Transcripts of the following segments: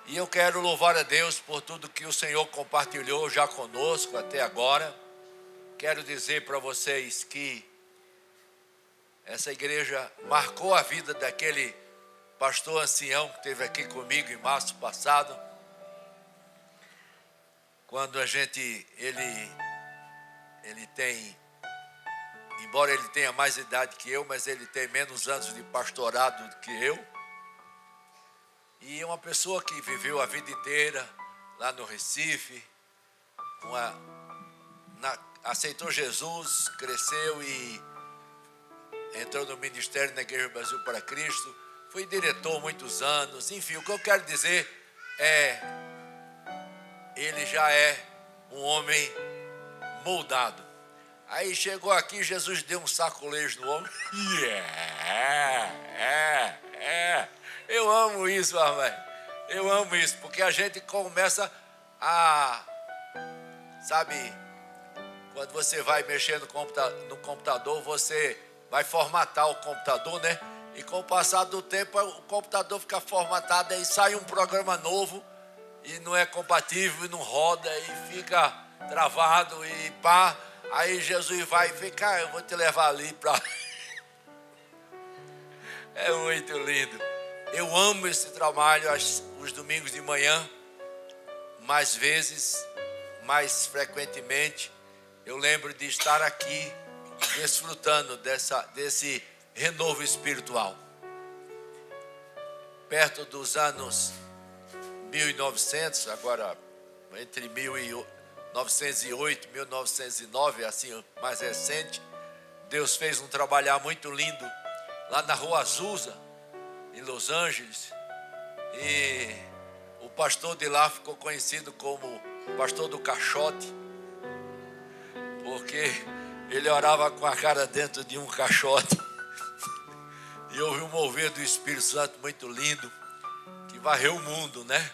E eu quero louvar a Deus por tudo que o Senhor compartilhou já conosco até agora. Quero dizer para vocês que essa igreja marcou a vida daquele pastor ancião que esteve aqui comigo em março passado. Quando ele tem, embora ele tenha mais idade que eu, mas ele tem menos anos de pastorado do que eu. E é uma pessoa que viveu a vida inteira lá no Recife, aceitou Jesus, cresceu e entrou no ministério na Igreja Brasil para Cristo, foi diretor muitos anos. Enfim, o que eu quero dizer é, ele já é um homem moldado. Aí chegou aqui, Jesus deu um sacolejo no homem. Eu amo isso, amém. Eu amo isso, porque a gente começa a, sabe, quando você vai mexer no computador, você vai formatar o computador, né? E com o passar do tempo, o computador fica formatado, aí sai um programa novo e não é compatível, e não roda, e fica travado, e pá. Aí Jesus vai e fica, eu vou te levar ali para... É muito lindo. Eu amo esse trabalho os domingos de manhã, mais vezes, mais frequentemente. Eu lembro de estar aqui desfrutando desse renovo espiritual. Perto dos anos 1900, agora entre 1908 e 1909, assim, mais recente, Deus fez um trabalhar muito lindo lá na Rua Azusa, em Los Angeles, e o pastor de lá ficou conhecido como pastor do caixote, porque ele orava com a cara dentro de um caixote. E houve um mover do Espírito Santo muito lindo, que varreu o mundo, né?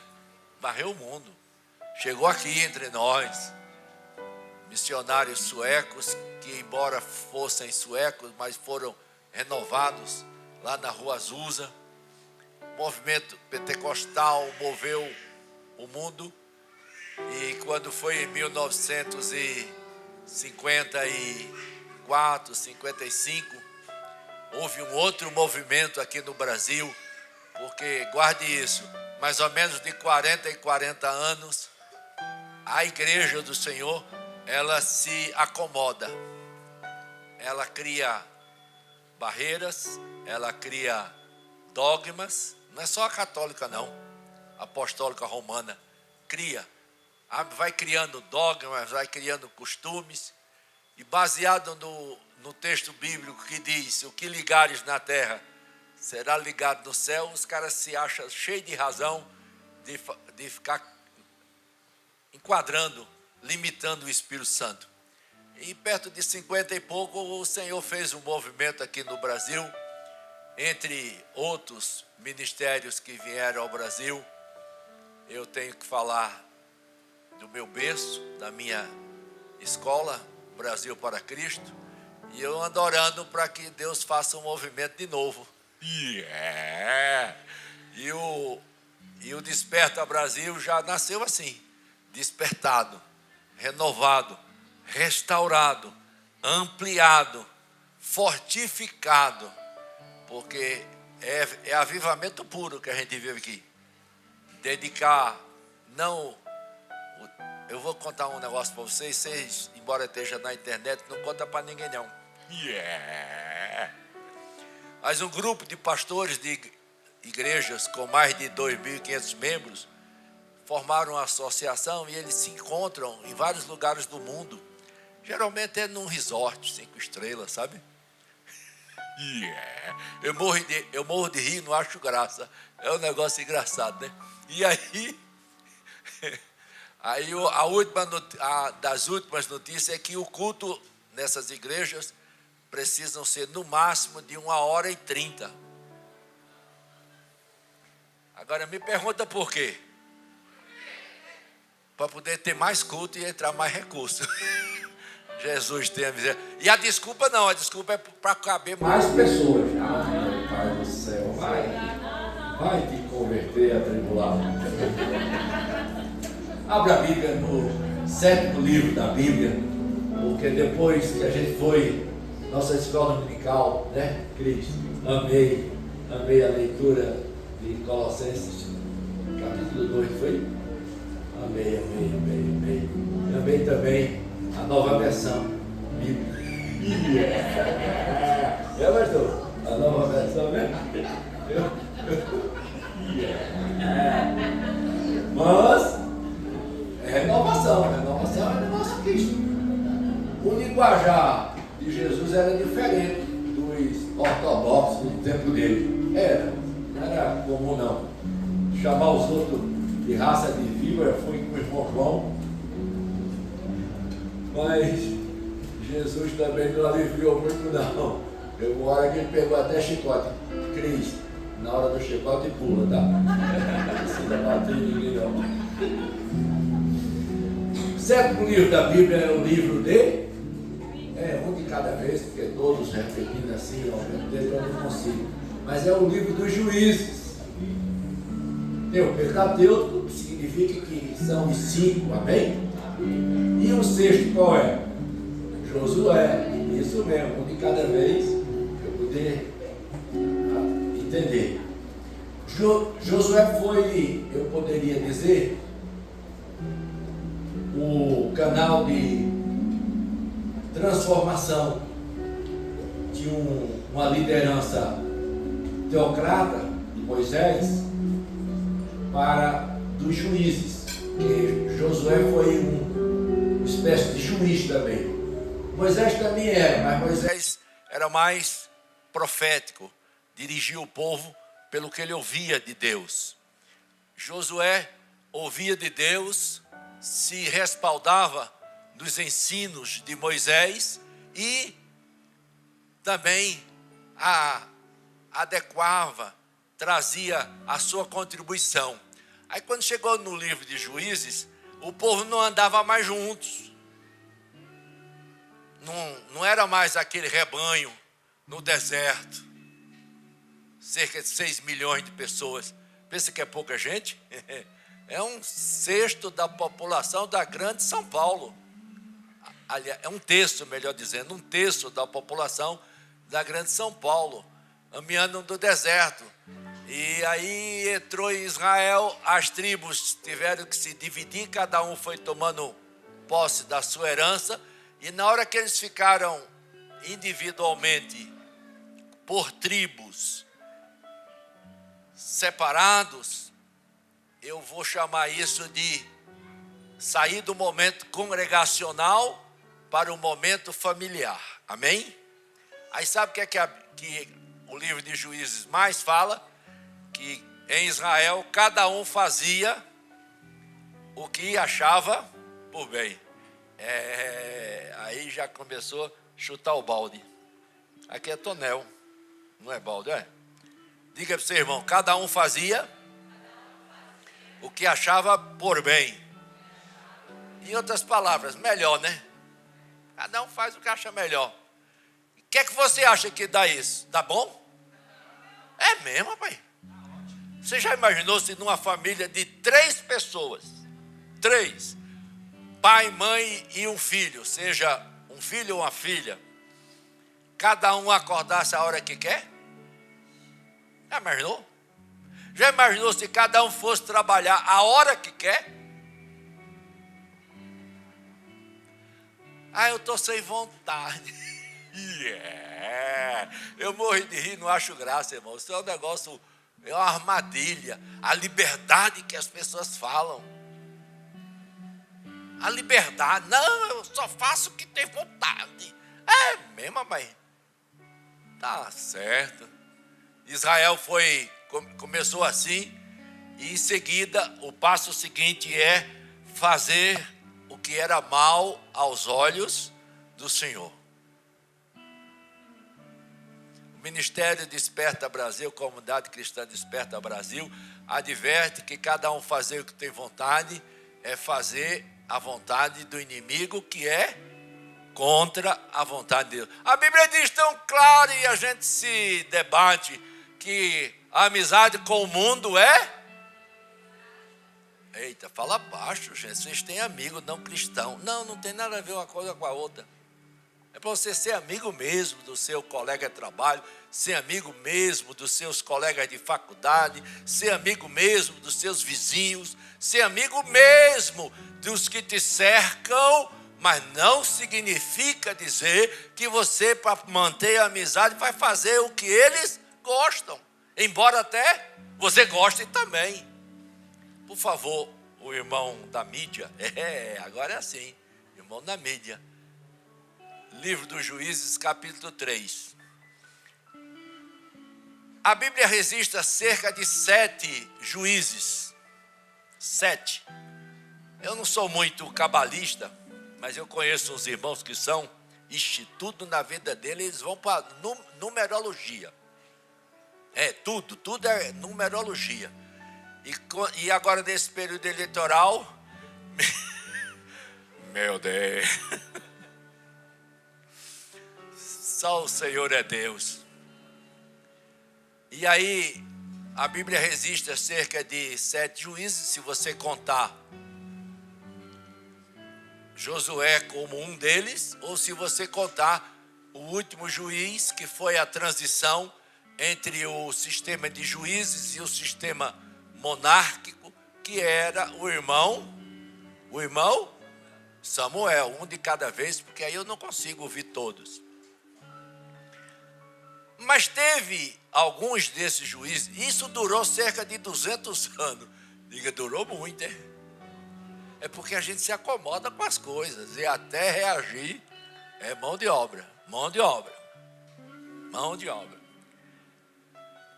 Varreu o mundo. Chegou aqui entre nós, missionários suecos, que embora fossem suecos, mas foram renovados lá na Rua Azusa. O movimento pentecostal moveu o mundo. E quando foi em 1954, 55, houve um outro movimento aqui no Brasil, porque, guarde isso, mais ou menos de 40 em 40 anos, a igreja do Senhor, ela se acomoda, ela cria barreiras, ela cria dogmas, não é só a católica não, a apostólica romana, vai criando dogmas, vai criando costumes, e baseado no texto bíblico que diz, o que ligares na terra será ligado no céu, os caras se acham cheios de razão de ficar enquadrando, limitando o Espírito Santo. E perto de 50 e pouco, o Senhor fez um movimento aqui no Brasil, entre outros ministérios que vieram ao Brasil. Eu tenho que falar do meu berço, da minha escola, Brasil para Cristo, e eu ando orando para que Deus faça um movimento de novo. E o Desperta Brasil já nasceu assim, despertado, renovado, restaurado, ampliado, fortificado, porque é avivamento puro que a gente vive aqui. Dedicar, não... Eu vou contar um negócio para vocês, embora esteja na internet, não conta para ninguém não. Mas um grupo de pastores de igrejas com mais de 2.500 membros formaram uma associação e eles se encontram em vários lugares do mundo. Geralmente é num resort, 5 estrelas, sabe? Eu morro de rir, não acho graça. É um negócio engraçado, né? E aí... Aí das últimas notícias é que o culto nessas igrejas precisam ser no máximo de 1h30. Agora me pergunta por quê? Para poder ter mais culto e entrar mais recurso. Jesus tenha misericórdia. E a desculpa é para caber mais pessoas. Ai, meu Pai do céu, vai te converter atribulado. Abra a Bíblia no 7º livro da Bíblia, porque depois que a gente foi nossa escola dominical, né, Cris? Amei a leitura de Colossenses, capítulo 2, foi? Amei. Amei também a nova versão bíblica. Pastor? A nova versão, né? Mas renovação é negócio Cristo. O linguajar de Jesus era diferente dos ortodoxos do tempo dele. Não era comum não. Chamar os outros de raça de víbora foi com o irmão João. Mas Jesus também não aliviou muito não. Eu uma hora que ele pegou até chicote. Cristo, na hora do chicote pula, tá? Não precisa bater em ninguém não. O 7º livro da Bíblia é o livro de... um de cada vez, porque todos repetindo assim, ao mesmo tempo eu não consigo. Mas é o livro dos juízes. Tem o Pentateuco, que significa que são os 5, amém? E o 6º qual é? Josué. Isso mesmo, um de cada vez, para eu poder entender. Josué foi, eu poderia dizer, o canal de transformação de uma liderança teocrata de Moisés para dos juízes, que Josué foi uma espécie de juiz também. Moisés também era, mas Moisés era mais profético, dirigia o povo pelo que ele ouvia de Deus. Josué ouvia de Deus, se respaldava dos ensinos de Moisés e também adequava, trazia a sua contribuição. Aí quando chegou no livro de Juízes, o povo não andava mais juntos. Não era mais aquele rebanho no deserto. Cerca de 6 milhões de pessoas. Pensa que é pouca gente? É 1/6 da população da grande São Paulo. Aliás, é 1/3, melhor dizendo, 1/3 da população da grande São Paulo, caminhando do deserto. E aí entrou em Israel, as tribos tiveram que se dividir, cada um foi tomando posse da sua herança, e na hora que eles ficaram individualmente, por tribos, separados, eu vou chamar isso de sair do momento congregacional para o momento familiar. Amém? Aí sabe o que é que o livro de Juízes mais fala? Que em Israel cada um fazia o que achava por bem. Aí já começou a chutar o balde. Aqui é tonel, não é balde, é? Diga para o seu irmão, cada um fazia o que achava por bem. Em outras palavras, melhor, né? Cada um faz o que acha melhor. O que é que você acha que dá isso? Dá bom? É mesmo, pai? Você já imaginou se numa família de 3 pessoas, 3, pai, mãe e um filho, seja um filho ou uma filha, cada um acordasse a hora que quer? Já imaginou? Já imaginou se cada um fosse trabalhar a hora que quer? Eu estou sem vontade. Eu morri de rir, não acho graça, irmão. Isso é um negócio, é uma armadilha. A liberdade que as pessoas falam. A liberdade. Não, eu só faço o que tem vontade. É mesmo, mãe. Tá certo. Israel começou assim, e em seguida o passo seguinte é fazer o que era mal aos olhos do Senhor. O Ministério Desperta Brasil, Comunidade Cristã Desperta Brasil, adverte que cada um fazer o que tem vontade é fazer a vontade do inimigo, que é contra a vontade de Deus. A Bíblia diz tão claro, e a gente se debate, que a amizade com o mundo é Eita, fala baixo, gente. Vocês têm amigo não cristão. Não, não tem nada a ver uma coisa com a outra. É para você ser amigo mesmo do seu colega de trabalho, ser amigo mesmo dos seus colegas de faculdade, ser amigo mesmo dos seus vizinhos, ser amigo mesmo dos que te cercam, mas não significa dizer que você, para manter a amizade, vai fazer o que eles gostam, embora até você goste também. Por favor, o irmão da mídia, agora é assim, irmão da mídia. Livro dos Juízes, capítulo 3. A Bíblia registra cerca de 7 juízes. 7. Eu não sou muito cabalista, mas eu conheço uns irmãos que são, tudo na vida deles, eles vão para numerologia. Tudo é numerologia. E agora nesse período eleitoral, meu Deus, só o Senhor é Deus. E aí, a Bíblia registra cerca de 7 juízes, se você contar Josué como um deles, ou se você contar o último juiz, que foi a transição entre o sistema de juízes e o sistema monárquico, que era o irmão Samuel, um de cada vez, porque aí eu não consigo ouvir todos. Mas teve alguns desses juízes, isso durou cerca de 200 anos. Diga, durou muito, hein? É porque a gente se acomoda com as coisas, e até reagir é mão de obra.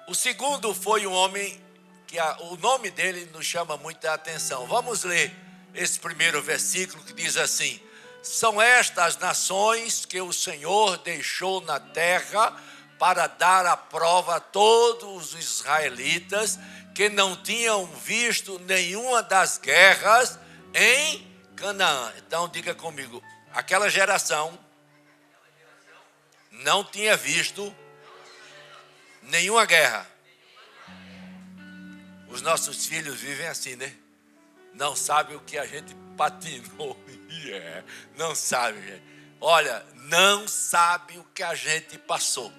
O segundo foi um homem que o nome dele nos chama muita atenção. Vamos ler esse primeiro versículo que diz assim: são estas nações que o Senhor deixou na terra para dar a prova a todos os israelitas que não tinham visto nenhuma das guerras em Canaã. Então diga comigo, aquela geração não tinha visto nenhuma guerra. Os nossos filhos vivem assim, né? Não sabem o que a gente patinou. Não sabe, gente. Olha, não sabe o que a gente passou.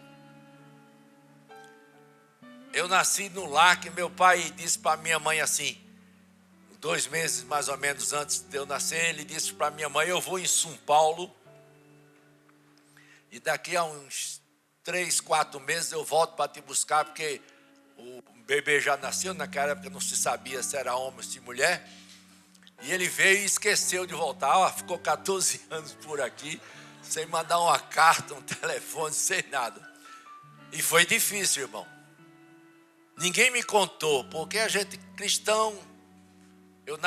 Eu nasci no lar que meu pai disse para minha mãe assim, 2 meses mais ou menos antes de eu nascer, ele disse para minha mãe: eu vou em São Paulo e daqui a uns 3, 4 meses eu volto para te buscar, porque o bebê já nasceu, naquela época não se sabia se era homem ou se mulher, e ele veio e esqueceu de voltar. Ficou 14 anos por aqui, sem mandar uma carta, um telefone, sem nada. E foi difícil, irmão. Ninguém me contou, porque a gente cristão, eu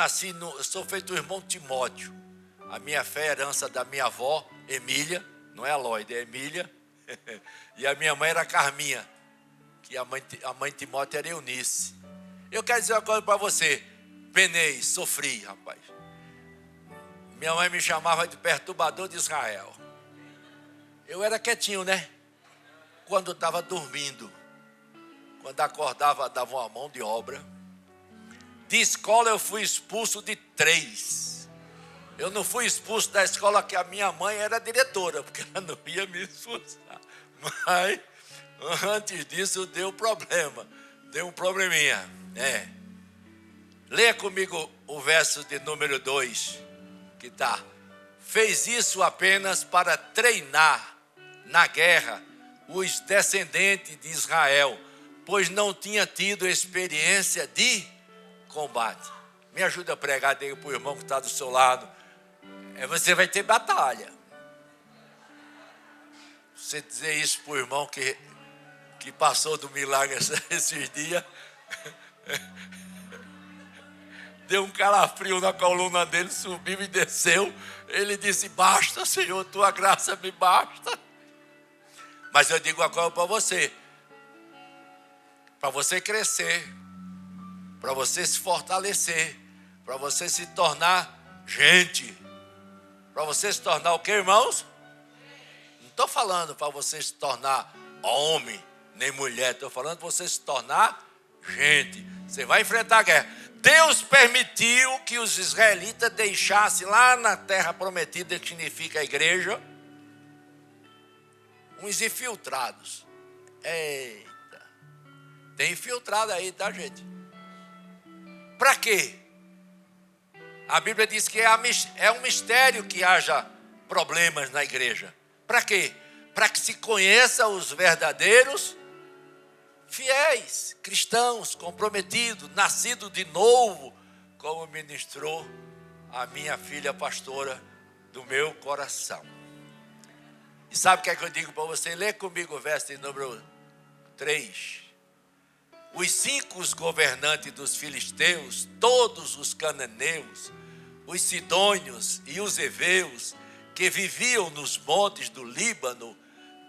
sou feito o irmão Timóteo. A minha fé é herança da minha avó, Emília, não é Aloide, é Emília. E a minha mãe era Carminha, que a mãe Timóteo era Eunice. Eu quero dizer uma coisa para você, penei, sofri, rapaz. Minha mãe me chamava de perturbador de Israel. Eu era quietinho, né? Quando eu estava dormindo. Quando acordava, dava uma mão de obra. De escola eu fui expulso de 3. Eu não fui expulso da escola que a minha mãe era diretora, porque ela não ia me expulsar. Mas antes disso deu problema. Deu um probleminha. Leia comigo o verso de número 2, que está: fez isso apenas para treinar na guerra os descendentes de Israel, pois não tinha tido experiência de combate. Me ajuda a pregar, diga para o irmão que está do seu lado: você vai ter batalha. Você dizer isso para o irmão que passou do milagre esses dias, deu um calafrio na coluna dele, subiu e desceu. Ele disse: basta, Senhor, tua graça me basta. Mas eu digo agora para você crescer, para você se fortalecer, para você se tornar gente, para você se tornar o que, irmãos? Não estou falando para você se tornar homem, nem mulher, estou falando para você se tornar gente. Você vai enfrentar a guerra. Deus permitiu que os israelitas deixassem lá na terra prometida, que significa a igreja, uns infiltrados. Eita, tem infiltrado aí, tá, gente? Para quê? A Bíblia diz que é um mistério que haja problemas na igreja. Para quê? Para que se conheça os verdadeiros fiéis, cristãos, comprometidos, nascidos de novo, como ministrou a minha filha pastora do meu coração. E sabe o que é que eu digo para você? Lê comigo o verso de número 3. Os 5 governantes dos filisteus, todos os cananeus, os sidônios e os heveus, que viviam nos montes do Líbano,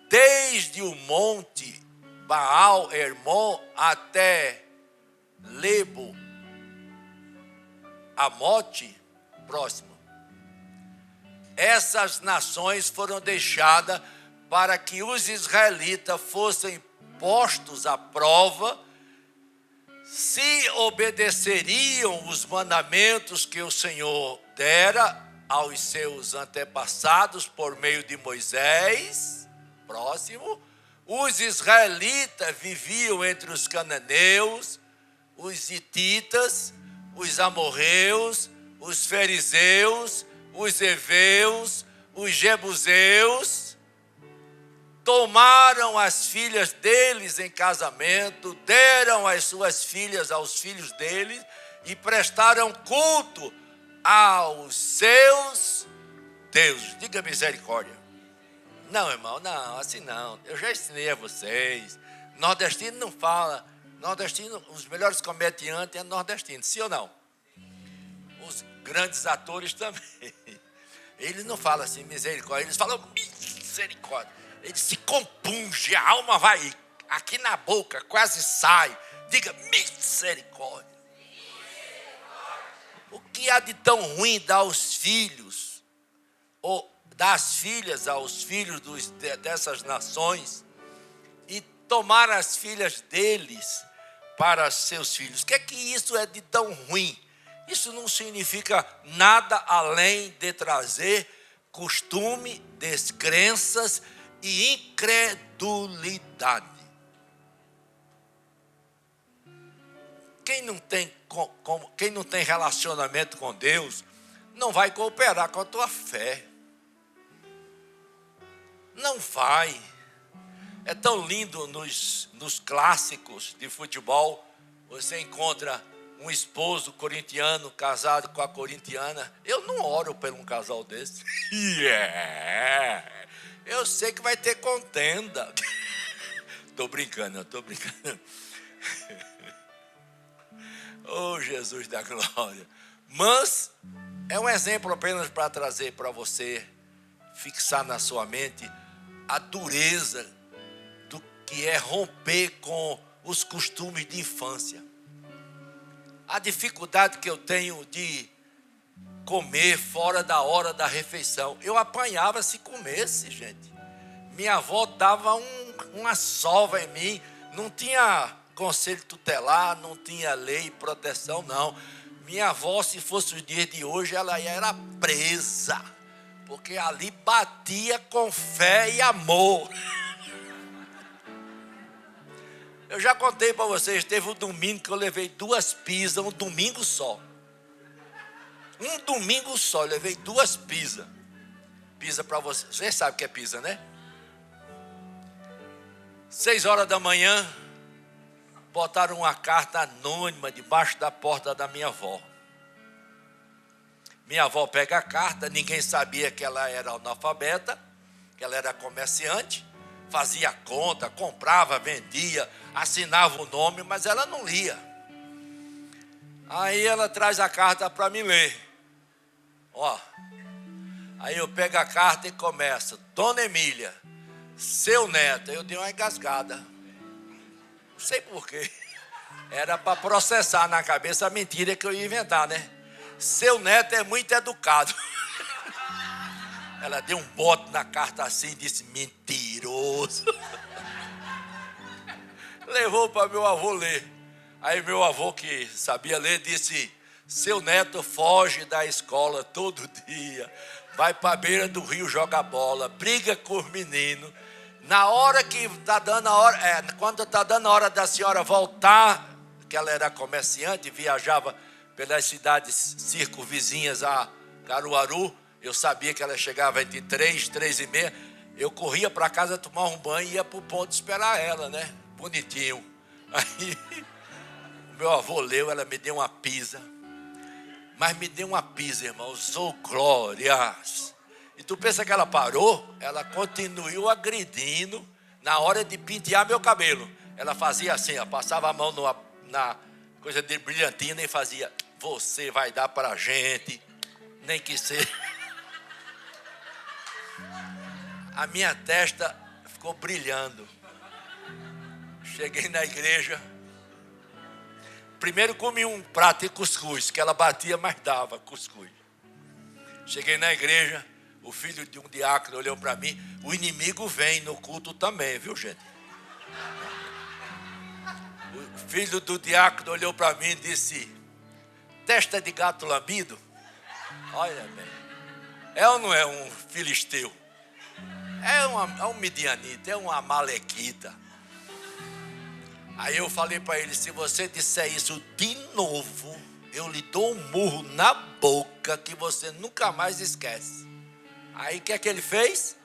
desde o monte Baal Hermon até Lebo Amote, próximo. Essas nações foram deixadas para que os israelitas fossem postos à prova se obedeceriam os mandamentos que o Senhor dera aos seus antepassados por meio de Moisés. Próximo. Os israelitas viviam entre os cananeus, os hititas, os amorreus, os fariseus, os heveus, os jebuseus. Tomaram as filhas deles em casamento, deram as suas filhas aos filhos deles e prestaram culto aos seus deuses. Diga misericórdia. Não, irmão, não, assim não. Eu já ensinei a vocês. Nordestino não fala. Nordestino, os melhores comediantes é nordestino, sim ou não? Os grandes atores também. Eles não falam assim, misericórdia. Eles falam misericórdia. Eles se compungem, a alma vai aqui na boca, quase sai. Diga misericórdia. O que há de tão ruim dar aos filhos, ou das filhas aos filhos dessas nações, e tomar as filhas deles para seus filhos? O que é que isso é de tão ruim? Isso não significa nada além de trazer costume, descrenças e incredulidade. Quem não tem relacionamento com Deus não vai cooperar com a tua fé. Não vai. É tão lindo nos clássicos de futebol. Você encontra um esposo corintiano casado com a corintiana. Eu não oro por um casal desse. Eu sei que vai ter contenda. Estou brincando. Oh, Jesus da glória. Mas é um exemplo apenas para trazer para você, fixar na sua mente a dureza do que é romper com os costumes de infância. A dificuldade que eu tenho de comer fora da hora da refeição. Eu apanhava se comesse, gente. Minha avó dava uma sova em mim. Não tinha conselho tutelar, não tinha lei e proteção, não. Minha avó, se fosse os dias de hoje, ela era presa. Porque ali batia com fé e amor. Eu já contei para vocês, teve um domingo que eu levei 2 pizzas, um domingo só. Um domingo só, eu levei 2 pizzas. Pizza para vocês. Vocês sabem o que é pizza, né? 6 horas da manhã, botaram uma carta anônima debaixo da porta da minha avó. Minha avó pega a carta, ninguém sabia que ela era analfabeta, que ela era comerciante, fazia conta, comprava, vendia, assinava o nome, mas ela não lia. Aí ela traz a carta para me ler. Ó, aí eu pego a carta e começo: Dona Emília, seu neto. Eu dei uma engasgada. Não sei porquê. Era para processar na cabeça a mentira que eu ia inventar, né? Seu neto é muito educado. Ela deu um bote na carta assim e disse: mentiroso. Levou para meu avô ler. Aí meu avô, que sabia ler, disse: seu neto foge da escola todo dia, vai para a beira do rio jogar bola, briga com os meninos. Na hora que está dando a hora, quando está dando a hora da senhora voltar, que ela era comerciante, viajava pelas cidades circunvizinhas a Caruaru, eu sabia que ela chegava entre 3, 3h30, eu corria para casa tomar um banho e ia para o ponto esperar ela, né? Bonitinho. Aí o meu avô leu, ela me deu uma pisa. Mas me deu uma pisa, irmão, sou glórias. E tu pensa que ela parou? Ela continuou agredindo na hora de pentear meu cabelo. Ela fazia assim, ó, passava a mão na coisa de brilhantina e fazia: você vai dar pra gente, nem que seja. A minha testa ficou brilhando. Cheguei na igreja. Primeiro comi um prato de cuscuz, que ela batia, mas dava cuscuz. Cheguei na igreja, o filho de um diácono olhou para mim: o inimigo vem no culto também, viu, gente? O filho do diácono olhou para mim e disse: testa de gato lambido? Olha bem, é ou não é um filisteu? É um midianita, é uma amalequita. Aí eu falei para ele: se você disser isso de novo, eu lhe dou um murro na boca que você nunca mais esquece. Aí o que é que ele fez?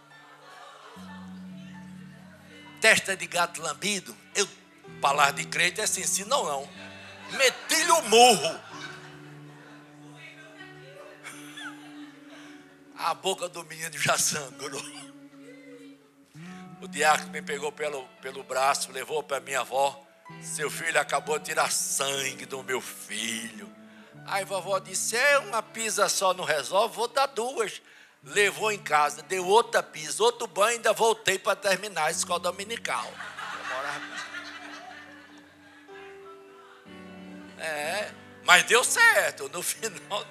Testa de gato lambido. Eu, palavra de crente é assim, se não. Meti-lhe o murro. A boca do menino já sangrou. O diácono me pegou pelo braço, levou para minha avó. Seu filho acabou de tirar sangue do meu filho. Aí a vovó disse: uma pisa só não resolve, vou dar 2. Levou em casa, deu outra pisa, outro banho, ainda voltei para terminar a escola dominical. Mas deu certo. No final,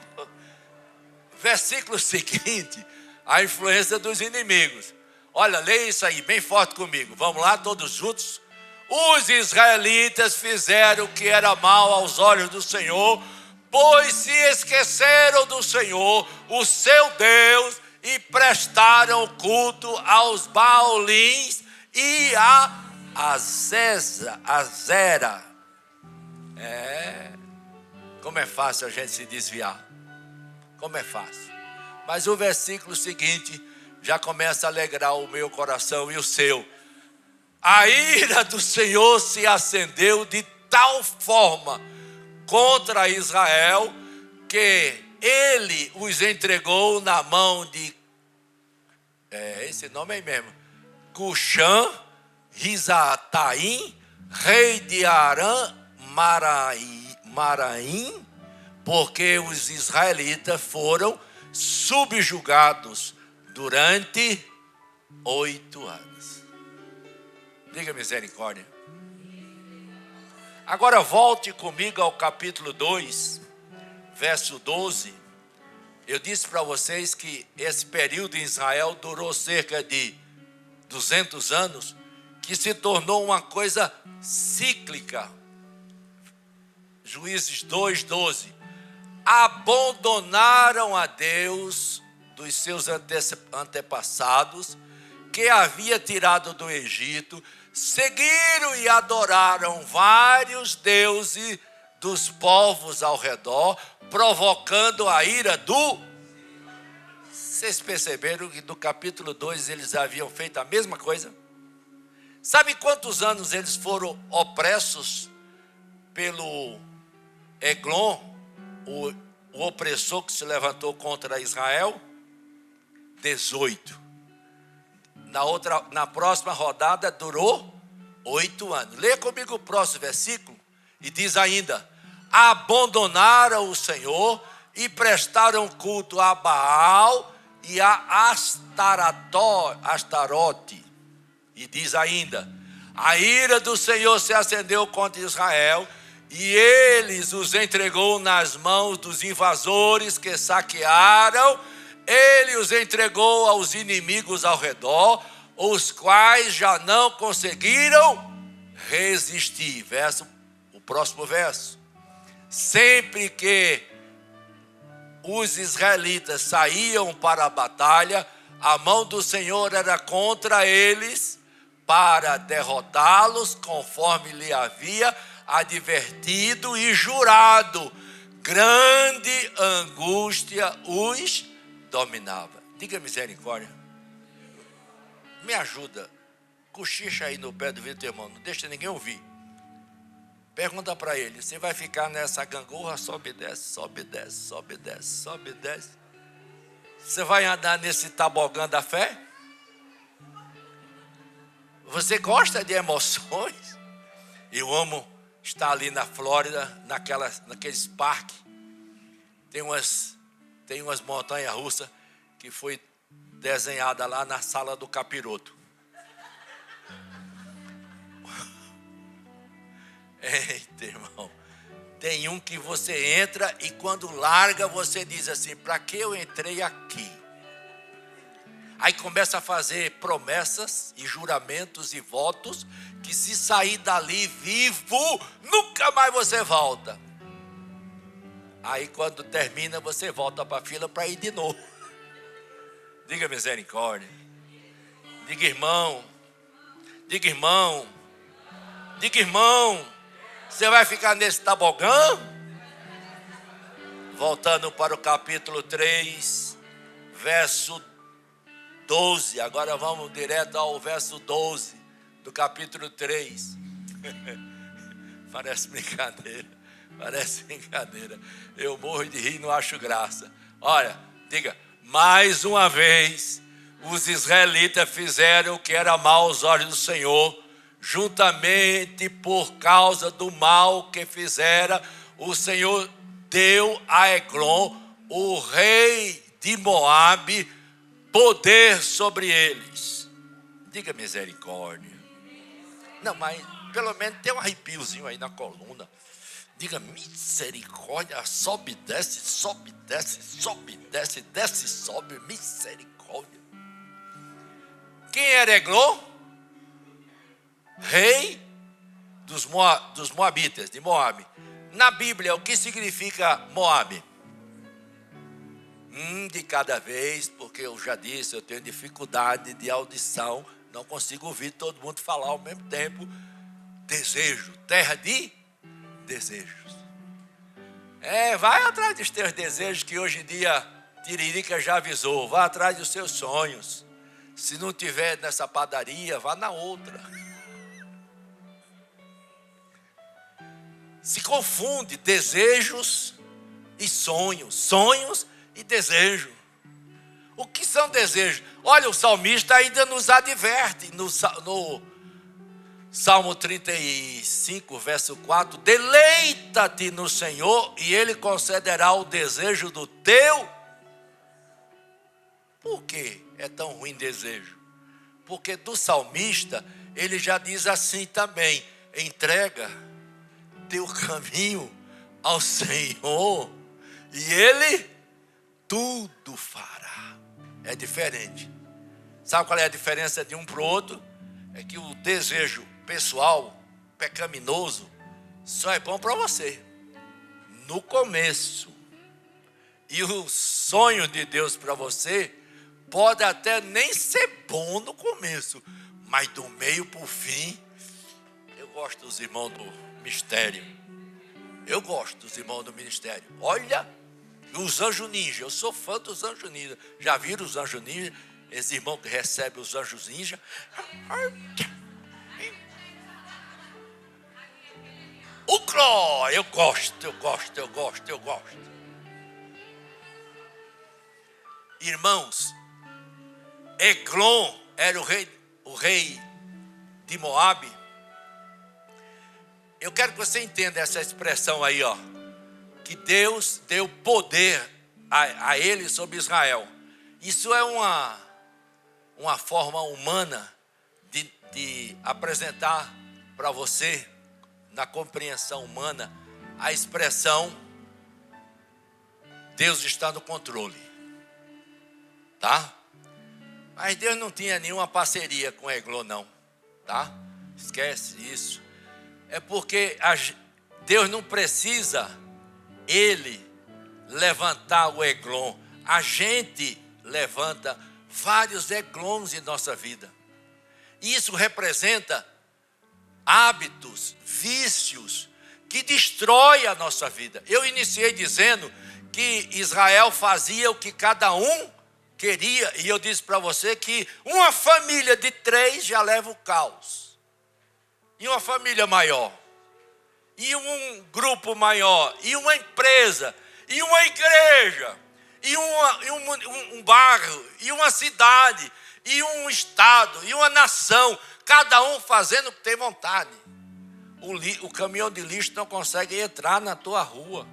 versículo seguinte, a influência dos inimigos. Olha, leia isso aí bem forte comigo. Vamos lá, todos juntos. Os israelitas fizeram o que era mal aos olhos do Senhor, pois se esqueceram do Senhor, o seu Deus, e prestaram culto aos Baalins e a Azera. Como é fácil a gente se desviar. Como é fácil. Mas o versículo seguinte já começa a alegrar o meu coração e o seu. A ira do Senhor se acendeu de tal forma contra Israel que ele os entregou na mão de, esse nome aí mesmo, Cuxã-Risataim, rei de Arã Maraim, porque os israelitas foram subjugados durante 8 anos. Diga misericórdia. Agora volte comigo ao capítulo 2, verso 12. Eu disse para vocês que esse período em Israel durou cerca de 200 anos, que se tornou uma coisa cíclica. Juízes 2:12. Abandonaram a Deus dos seus antepassados, que havia tirado do Egito, seguiram e adoraram vários deuses dos povos ao redor, provocando a ira do... Vocês perceberam que no capítulo 2 eles haviam feito a mesma coisa? Sabe quantos anos eles foram opressos pelo Eglon, o opressor que se levantou contra Israel? 18. Na próxima rodada durou 8 anos. Leia comigo o próximo versículo. E diz ainda: abandonaram o Senhor e prestaram culto a Baal e a Astarote. E diz ainda: a ira do Senhor se acendeu contra Israel, e eles os entregou nas mãos dos invasores que saquearam. Ele os entregou aos inimigos ao redor, os quais já não conseguiram resistir. O próximo verso. Sempre que os israelitas saíam para a batalha, a mão do Senhor era contra eles para derrotá-los, conforme lhe havia advertido e jurado. Grande angústia os dominava. Diga misericórdia. Me ajuda. Cochicha aí no pé do vidro, irmão. Não deixa ninguém ouvir. Pergunta para ele. Você vai ficar nessa gangorra? Sobe e desce, sobe e desce, sobe e desce, sobe e desce. Você vai andar nesse tobogã da fé? Você gosta de emoções? Eu amo estar ali na Flórida, naqueles parques. Tem umas montanhas russas que foi desenhada lá na sala do capiroto. Eita, irmão. Tem um que você entra e quando larga você diz assim: para que eu entrei aqui? Aí começa a fazer promessas e juramentos e votos que se sair dali vivo, nunca mais você volta. Aí quando termina você volta para a fila para ir de novo. Diga misericórdia. Diga irmão. Diga irmão. Diga irmão. Você vai ficar nesse tobogã? Voltando para o capítulo 3, verso 12. Agora vamos direto ao verso 12 do capítulo 3. Parece brincadeira. Parece brincadeira. Eu morro de rir e não acho graça. Olha, diga: mais uma vez os israelitas fizeram o que era mal aos olhos do Senhor. Juntamente por causa do mal que fizera, o Senhor deu a Eglon, o rei de Moabe, poder sobre eles. Diga misericórdia. Não, mas pelo menos tem um arrepiozinho aí na coluna. Diga misericórdia. Sobe, desce, sobe, desce, sobe, desce, desce, sobe, misericórdia. Quem era Eglon? Rei dos Moabitas, de Moabe. Na Bíblia, o que significa Moabe? De cada vez, porque eu já disse, eu tenho dificuldade de audição, não consigo ouvir todo mundo falar ao mesmo tempo. Desejo, terra de desejos. Vai atrás dos teus desejos, que hoje em dia Tiririca já avisou. Vá atrás dos seus sonhos. Se não tiver nessa padaria, vá na outra. Se confunde desejos e sonhos. Sonhos e desejo. O que são desejos? Olha, o salmista ainda nos adverte no Salmo 35, verso 4. Deleita-te no Senhor e Ele concederá o desejo do teu. Por que é tão ruim desejo? Porque do salmista ele já diz assim também: entrega teu caminho ao Senhor e Ele tudo fará. É diferente. Sabe qual é a diferença de um para o outro? É que o desejo pessoal, pecaminoso, só é bom para você no começo. E o sonho de Deus para você pode até nem ser bom no começo, mas do meio para o fim. Eu gosto dos irmãos do mistério. Eu gosto dos irmãos do ministério. Olha, os anjos ninja. Eu sou fã dos anjos ninja. Já viram os anjos ninja? Esse irmão que recebe os anjos ninja. O Cló, eu gosto. Irmãos, Eglon era o rei de Moabe. Eu quero que você entenda essa expressão aí, ó, que Deus deu poder a ele sobre Israel. Isso é uma forma humana de apresentar para você, na compreensão humana, a expressão Deus está no controle, tá? Mas Deus não tinha nenhuma parceria com Eglon, não, tá? Esquece isso. É porque Deus não precisa ele levantar o Eglon. A gente levanta vários Eglons em nossa vida. Isso representa hábitos, vícios que destrói a nossa vida. Eu iniciei dizendo que Israel fazia o que cada um queria, e eu disse para você que uma família de 3 já leva o caos. E uma família maior, e um grupo maior, e uma empresa, e uma igreja, e um bairro, e uma cidade, e um estado, e uma nação, cada um fazendo o que tem vontade. O caminhão de lixo não consegue entrar na tua rua,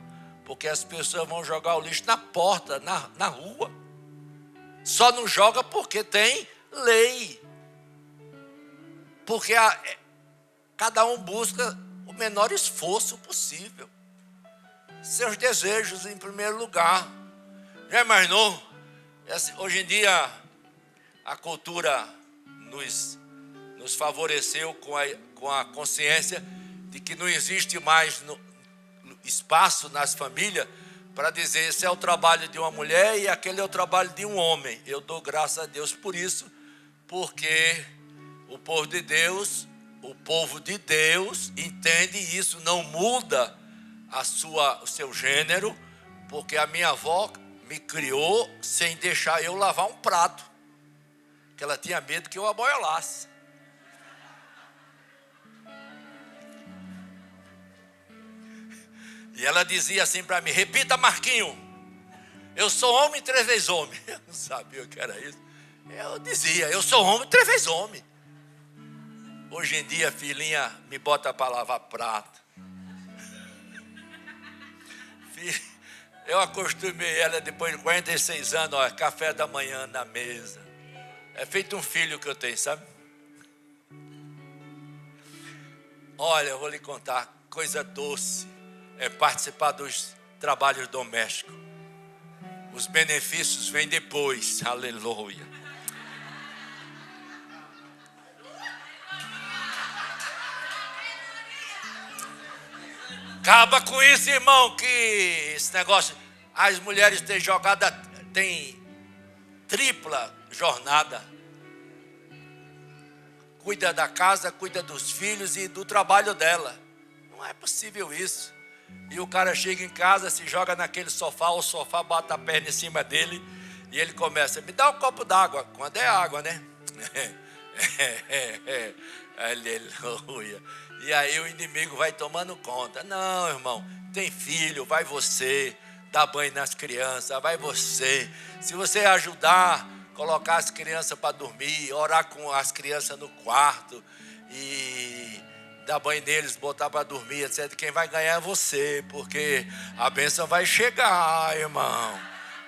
porque as pessoas vão jogar o lixo na porta, na rua. Só não joga porque tem lei. Porque cada um busca o menor esforço possível. Seus desejos em primeiro lugar. Já imaginou? Hoje em dia, a cultura nos favoreceu com a consciência de que não existe mais espaço nas famílias para dizer esse é o trabalho de uma mulher e aquele é o trabalho de um homem. Eu dou graças a Deus por isso, porque o povo de Deus entende isso, não muda o seu gênero, porque a minha avó me criou sem deixar eu lavar um prato, que ela tinha medo que eu aboiolasse. E ela dizia assim para mim: repita, Marquinho, eu sou homem 3 vezes homem. Eu não sabia o que era isso. Eu dizia: eu sou homem 3 vezes homem. Hoje em dia, filhinha me bota para lavar prato. Eu acostumei ela depois de 46 anos, ó, café da manhã na mesa. É feito um filho que eu tenho, sabe? Olha, eu vou lhe contar, coisa doce é participar dos trabalhos domésticos. Os benefícios vêm depois, aleluia. Acaba com isso, irmão, que esse negócio, as mulheres têm tripla jornada. Cuida da casa, cuida dos filhos e do trabalho dela. Não é possível isso. E o cara chega em casa, se joga naquele sofá, o sofá bate a perna em cima dele e ele começa: me dá um copo d'água. Quando é água, né? Aleluia. E aí o inimigo vai tomando conta. Não, irmão, tem filho, vai você, dá banho nas crianças, vai você. Se você ajudar, colocar as crianças para dormir, orar com as crianças no quarto e dar banho neles, botar para dormir, etc. Quem vai ganhar é você, porque a bênção vai chegar, irmão.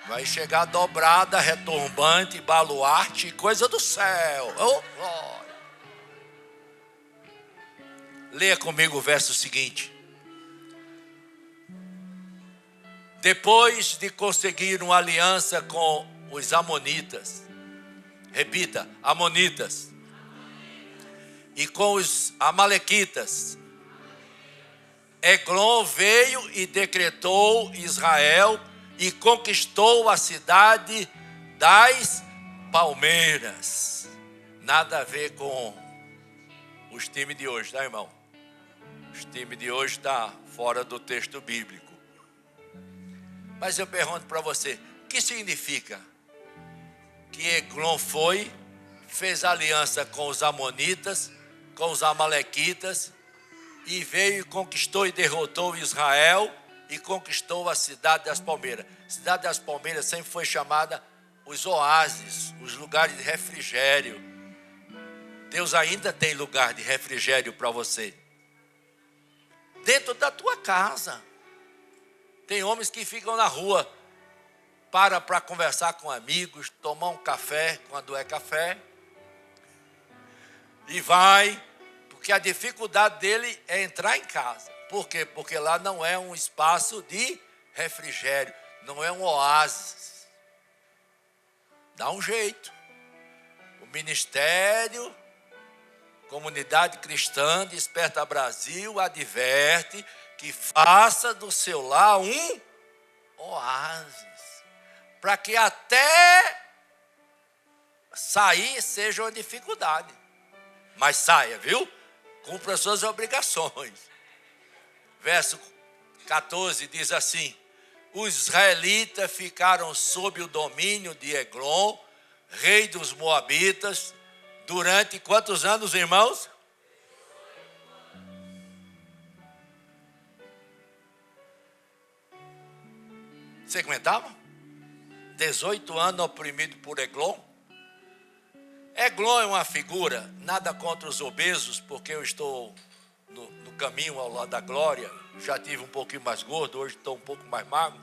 Vai chegar dobrada, retumbante, baluarte, coisa do céu. Oh, glória. Leia comigo o verso seguinte. Depois de conseguir uma aliança com os amonitas, repita, amonitas, e com os amalequitas, Eglon veio e decretou Israel e conquistou a cidade das palmeiras. Nada a ver com os times de hoje, tá, irmão? Os times de hoje estão fora do texto bíblico. Mas eu pergunto para você, o que significa que Eglon fez aliança com os amonitas, com os amalequitas, e veio e conquistou e derrotou Israel e conquistou a cidade das palmeiras. A cidade das palmeiras sempre foi chamada os oásis, os lugares de refrigério. Deus ainda tem lugar de refrigério para você. Dentro da tua casa. Tem homens que ficam na rua, para conversar com amigos, tomar um café, quando é café, e vai, porque a dificuldade dele é entrar em casa. Por quê? Porque lá não é um espaço de refrigério, não é um oásis. Dá um jeito. O ministério, Comunidade Cristã Desperta Brasil, adverte que faça do seu lar um oásis, para que até sair seja uma dificuldade, mas saia, viu? Cumpra as suas obrigações. Verso 14 diz assim: os israelitas ficaram sob o domínio de Eglon, rei dos Moabitas, durante quantos anos, irmãos? Você aguentava? 18 anos oprimido por Eglon. Eglon é uma figura, nada contra os obesos, porque eu estou no caminho ao lado da glória. Já tive um pouquinho mais gordo, hoje estou um pouco mais magro.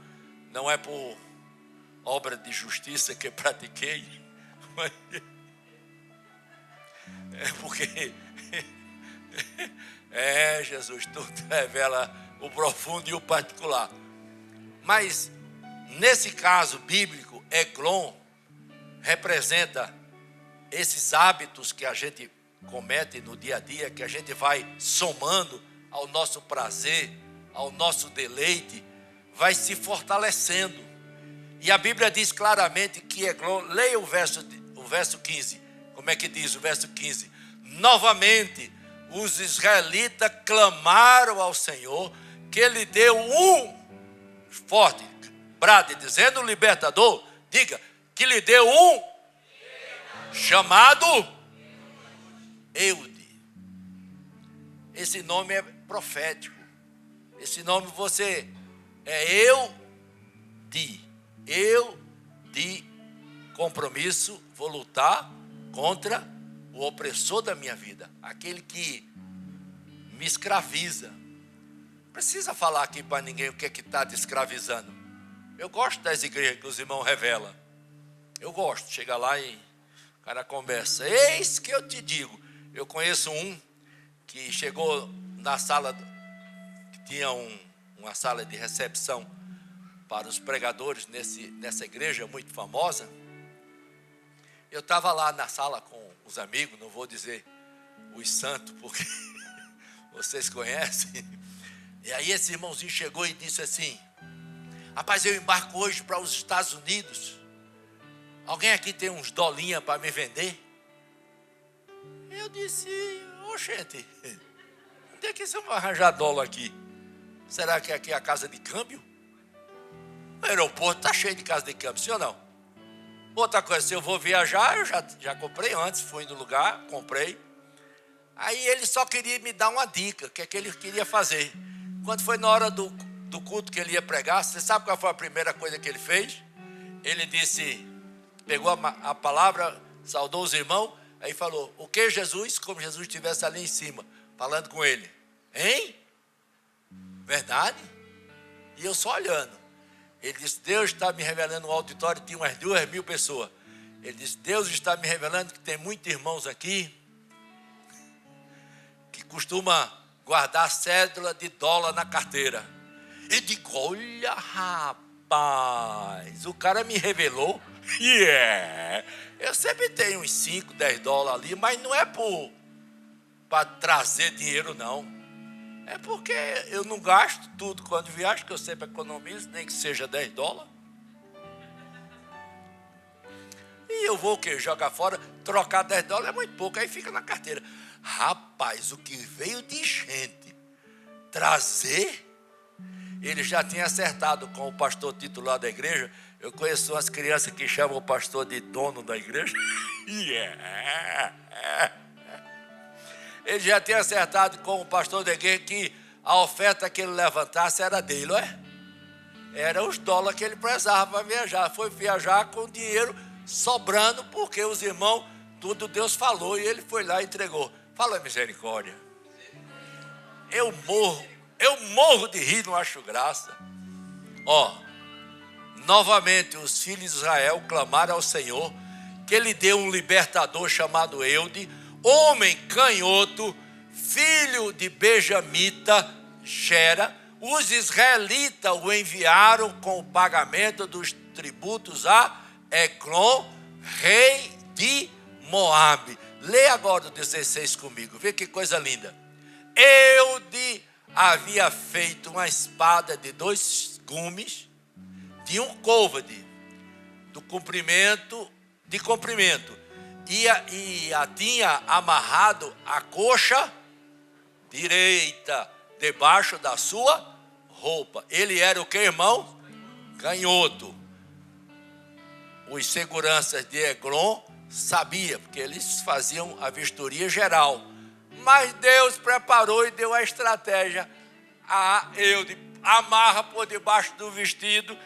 Não é por obra de justiça que pratiquei, mas é porque Jesus, tudo revela o profundo e o particular. Mas nesse caso bíblico, Eglon representa esses hábitos que a gente comete no dia a dia, que a gente vai somando ao nosso prazer, ao nosso deleite, vai se fortalecendo. E a Bíblia diz claramente que Eglon, leia o verso 15, como é que diz o verso 15? Novamente, os israelitas clamaram ao Senhor, que Ele deu um forte, brade, dizendo o libertador, diga, que lhe deu um chamado Eude. Esse nome é profético. Esse nome você eu de compromisso, vou lutar contra o opressor da minha vida, aquele que me escraviza. Não precisa falar aqui para ninguém o que é que está te escravizando. Eu gosto das igrejas que os irmãos revelam. Eu gosto, chega lá e o cara conversa. Eis que eu te digo. Eu conheço um que chegou na sala, que tinha uma sala de recepção para os pregadores nessa igreja muito famosa. Eu estava lá na sala com os amigos, não vou dizer os santos, porque vocês conhecem. E aí esse irmãozinho chegou e disse assim: rapaz, eu embarco hoje para os Estados Unidos. Alguém aqui tem uns dolinhas para me vender? Eu disse: oxente, onde é que você vai arranjar dólar aqui? Será que aqui é a casa de câmbio? O aeroporto está cheio de casa de câmbio, sim ou não? Outra coisa, se eu vou viajar, eu já comprei antes, fui no lugar, comprei. Aí ele só queria me dar uma dica, o que é que ele queria fazer. Quando foi na hora do culto que ele ia pregar, você sabe qual foi a primeira coisa que ele fez? Ele disse, pegou a palavra, saudou os irmãos, aí falou: o que, Jesus? Como Jesus estivesse ali em cima, falando com ele. Hein? Verdade? E eu só olhando. Ele disse: Deus está me revelando, no auditório tinha umas 2.000 pessoas. Ele disse: Deus está me revelando que tem muitos irmãos aqui que costuma guardar cédula de dólar na carteira. Eu digo: olha, rapaz, o cara me revelou. Eu sempre tenho uns 5, 10 dólares ali, mas não é para trazer dinheiro, não. É porque eu não gasto tudo quando viajo, que eu sempre economizo, nem que seja 10 dólares. E eu vou o quê? Jogar fora, trocar 10 dólares é muito pouco, aí fica na carteira. Rapaz, o que veio de gente trazer, ele já tinha acertado com o pastor titular da igreja. Eu conheço umas crianças que chamam o pastor de dono da igreja. Ele já tinha acertado com o pastor da igreja que a oferta que ele levantasse era dele, não é? Era os dólares que ele precisava para viajar. Foi viajar com dinheiro sobrando, porque os irmãos, tudo Deus falou, e ele foi lá e entregou. Fala misericórdia. Eu morro de rir, não acho graça. Novamente os filhos de Israel clamaram ao Senhor, que ele deu um libertador chamado Eude, homem canhoto, filho de Benjamita, Gera. Os israelitas o enviaram com o pagamento dos tributos a Eglon, rei de Moabe. Lê agora o 16 comigo, vê que coisa linda. Eude havia feito uma espada de 2 gumes, de 1 côvade, de comprimento, e a tinha amarrado a coxa direita debaixo da sua roupa. Ele era o que, irmão? Canhoto. Os seguranças de Eglon sabiam, porque eles faziam a vistoria geral. Mas Deus preparou e deu a estratégia. Amarra por debaixo do vestido.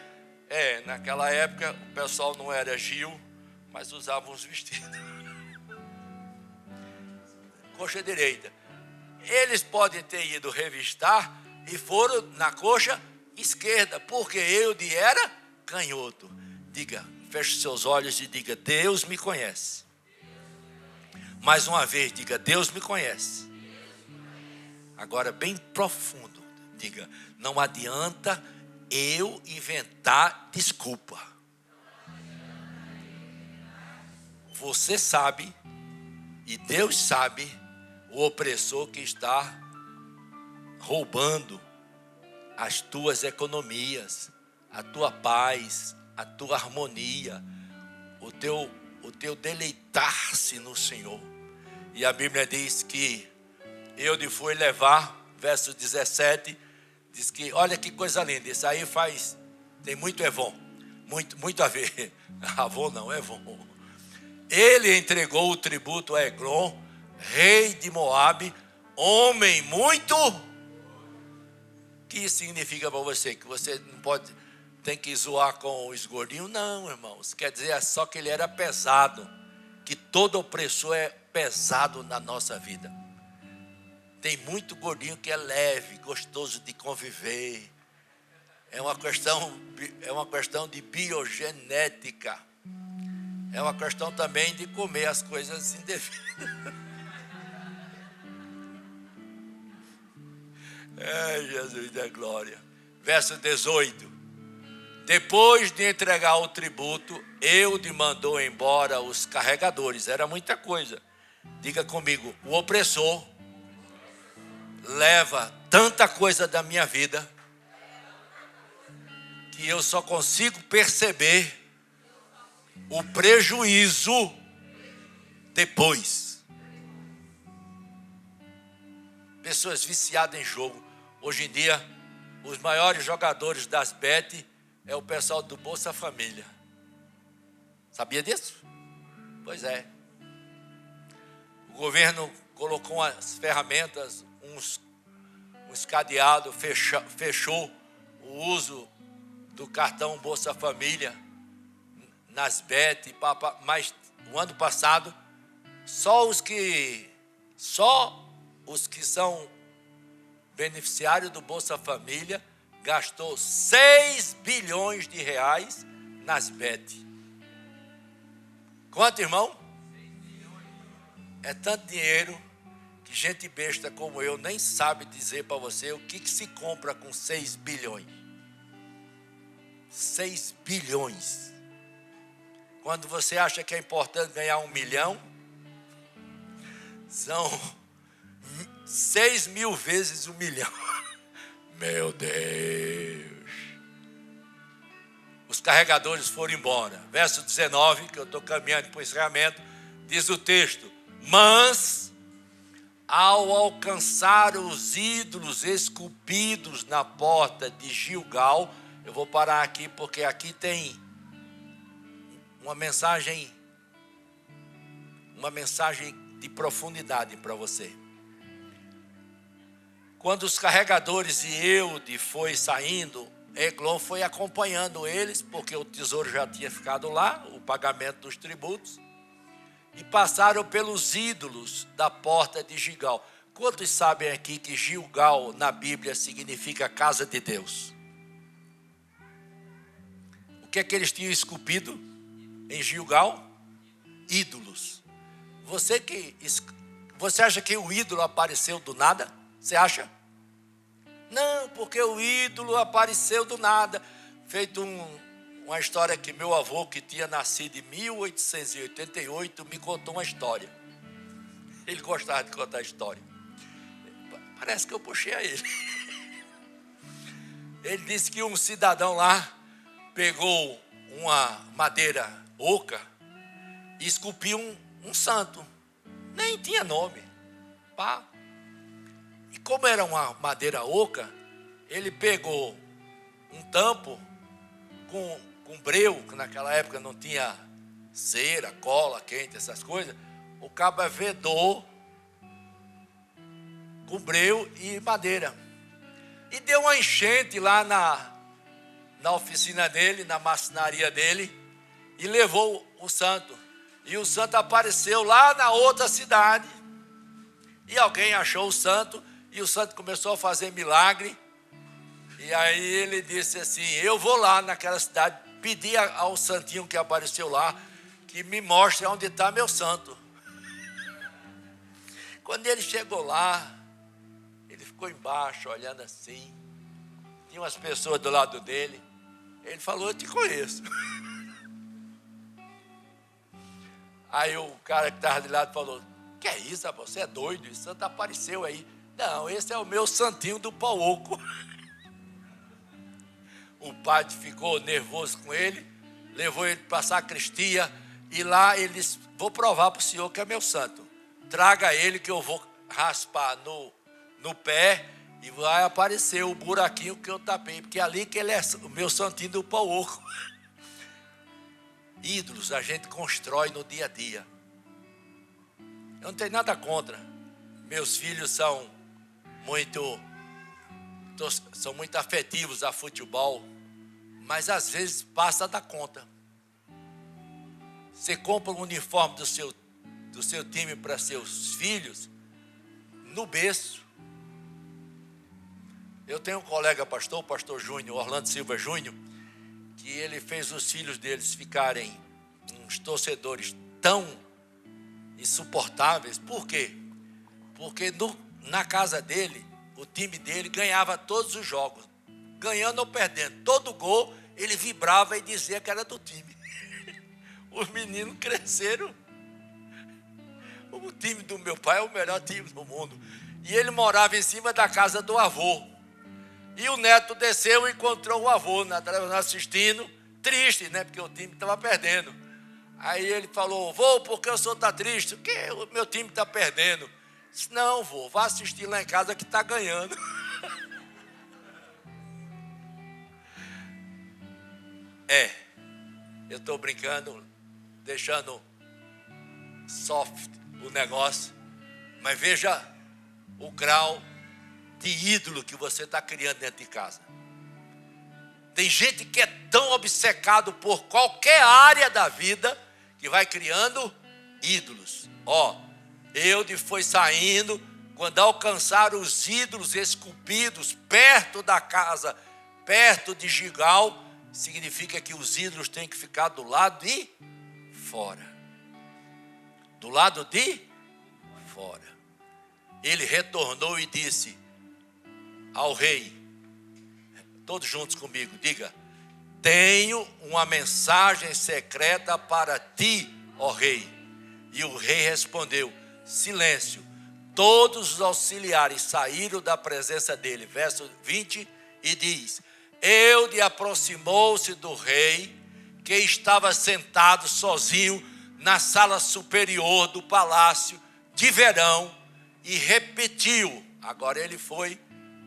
Naquela época o pessoal não era Gil, mas usava uns vestidos. Coxa direita. Eles podem ter ido revistar e foram na coxa esquerda, porque Eude era canhoto. Diga, feche seus olhos e diga: Deus me conhece. Mais uma vez, diga: Deus me conhece. Agora, bem profundo, diga: não adianta eu inventar desculpa. Você sabe, e Deus sabe, o opressor que está roubando as tuas economias, a tua paz, a tua harmonia, o teu deleitar-se no Senhor. E a Bíblia diz que eu lhe fui levar, verso 17, diz que, olha que coisa linda, isso aí tem muito Evon, muito a ver. Avon não, Evon. Ele entregou o tributo a Eglon, rei de Moabe, homem muito. O que isso significa para você? Que você não tem que zoar com os gordinhos? Não, irmãos. Quer dizer só que ele era pesado. Que todo opressor é pesado na nossa vida. Tem muito gordinho que é leve, gostoso de conviver. É uma questão de biogenética. É uma questão também de comer as coisas indevidas. Jesus da glória. Verso 18. Depois de entregar o tributo, Eude mandou embora os carregadores. Era muita coisa. Diga comigo: o opressor leva tanta coisa da minha vida que eu só consigo perceber o prejuízo depois. Pessoas viciadas em jogo. Hoje em dia, os maiores jogadores das bet é o pessoal do Bolsa Família. Sabia disso? Pois é. O governo colocou as ferramentas, uns cadeados, fechou o uso do cartão Bolsa Família nas bet, mas o ano passado, só os que são beneficiários do Bolsa Família gastou 6 bilhões de reais nas bet. Quanto, irmão? É tanto dinheiro que gente besta como eu nem sabe dizer para você o que se compra com 6 bilhões. 6 bilhões. Quando você acha que é importante ganhar 1 milhão, são 6.000 vezes 1 milhão. Meu Deus. Os carregadores foram embora. Verso 19, que eu estou caminhando para o encerramento, diz o texto: mas ao alcançar os ídolos esculpidos na porta de Gilgal, eu vou parar aqui porque aqui tem uma mensagem de profundidade para você. Quando os carregadores e Eude foi saindo, Eglon foi acompanhando eles, porque o tesouro já tinha ficado lá, o pagamento dos tributos, e passaram pelos ídolos da porta de Gilgal. Quantos sabem aqui que Gilgal na Bíblia significa casa de Deus? O que é que eles tinham esculpido em Gilgal? Ídolos. Você acha que o ídolo apareceu do nada? Você acha? Não, porque o ídolo apareceu do nada. Feito uma história que meu avô, que tinha nascido em 1888, me contou uma história. Ele gostava de contar história. Parece que eu puxei a ele. Ele disse que um cidadão lá pegou uma madeira oca e esculpiu um santo. Nem tinha nome. Pá. E como era uma madeira oca, ele pegou um tampo com breu, que naquela época não tinha cera, cola quente, essas coisas. O cabo vedou com breu e madeira. E deu uma enchente lá na oficina dele, na marcenaria dele, e levou o santo. E o santo apareceu lá na outra cidade. E alguém achou o santo, e o santo começou a fazer milagre. E aí ele disse assim: eu vou lá naquela cidade, pedir ao santinho que apareceu lá, que me mostre onde está meu santo. Quando ele chegou lá, ele ficou embaixo, olhando assim. Tinha umas pessoas do lado dele. Ele falou: eu te conheço. Aí o cara que estava de lado falou: que é isso, você é doido? Esse santo apareceu aí. Não, esse é o meu santinho do pau oco. O padre ficou nervoso com ele, levou ele para a sacristia, e lá ele disse: vou provar para o senhor que é meu santo. Traga ele que eu vou raspar no pé e vai aparecer o buraquinho que eu tapei, porque é ali que ele é o meu santinho do pau oco. Ídolos a gente constrói no dia a dia. Eu não tenho nada contra. Meus filhos são muito afetivos a futebol, mas às vezes passa da conta. Você compra um uniforme do seu time para seus filhos no berço. Eu tenho um colega pastor, o pastor Júnior, Orlando Silva Júnior, que ele fez os filhos deles ficarem uns torcedores tão insuportáveis. Por quê? Porque na casa dele, o time dele ganhava todos os jogos, ganhando ou perdendo. Todo gol ele vibrava e dizia que era do time. Os meninos cresceram. O time do meu pai é o melhor time do mundo. E ele morava em cima da casa do avô. E o neto desceu e encontrou o avô assistindo, triste, né? Porque o time estava perdendo. Aí ele falou: vô, por que o senhor está triste? Porque o meu time está perdendo. Disse: não, vô, vá assistir lá em casa que está ganhando. Eu estou brincando, deixando soft o negócio, mas veja o grau de ídolo que você está criando dentro de casa. Tem gente que é tão obcecado por qualquer área da vida que vai criando ídolos. Eude foi saindo, quando alcançaram os ídolos esculpidos perto da casa, perto de Gigal, significa que os ídolos têm que ficar do lado de fora. Do lado de fora. Ele retornou e disse ao rei, todos juntos comigo, diga: tenho uma mensagem secreta para ti, ó rei. E o rei respondeu: silêncio. Todos os auxiliares saíram da presença dele. Verso 20, e diz: Eude aproximou-se do rei, que estava sentado sozinho na sala superior do palácio de verão, e repetiu. Agora ele foi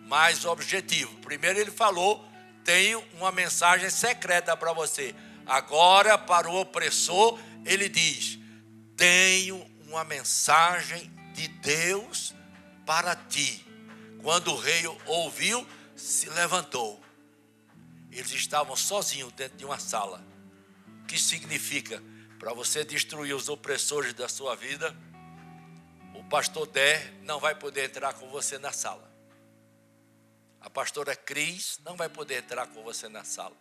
mais objetivo. Primeiro ele falou: tenho uma mensagem secreta para você. Agora, para o opressor, ele diz: tenho uma mensagem de Deus para ti. Quando o rei ouviu, se levantou. Eles estavam sozinhos dentro de uma sala. O que significa? Para você destruir os opressores da sua vida, o pastor Dé não vai poder entrar com você na sala. A pastora Cris não vai poder entrar com você na sala.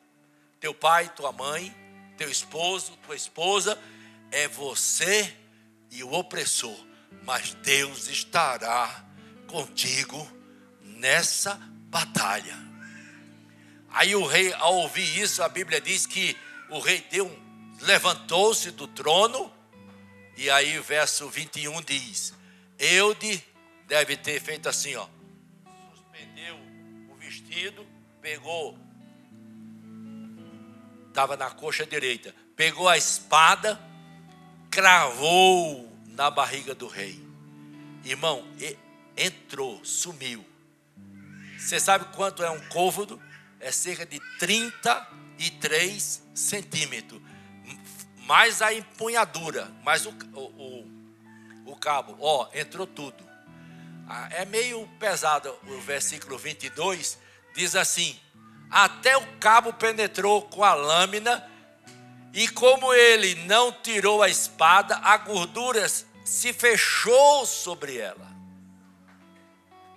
Teu pai, tua mãe, teu esposo, tua esposa, é você e o opressor. Mas Deus estará contigo nessa batalha. Aí o rei, ao ouvir isso, a Bíblia diz que o rei levantou-se do trono. E aí o verso 21 diz: Eude deve ter feito assim, vestido, pegou, estava na coxa direita, pegou a espada, cravou na barriga do rei. Irmão, entrou, sumiu. Você sabe quanto é um côvado? É cerca de 33 centímetros. Mais a empunhadura, mais o cabo. Ó, entrou tudo. É meio pesado o versículo 22. Diz assim: até o cabo penetrou com a lâmina, e como ele não tirou a espada, a gordura se fechou sobre ela.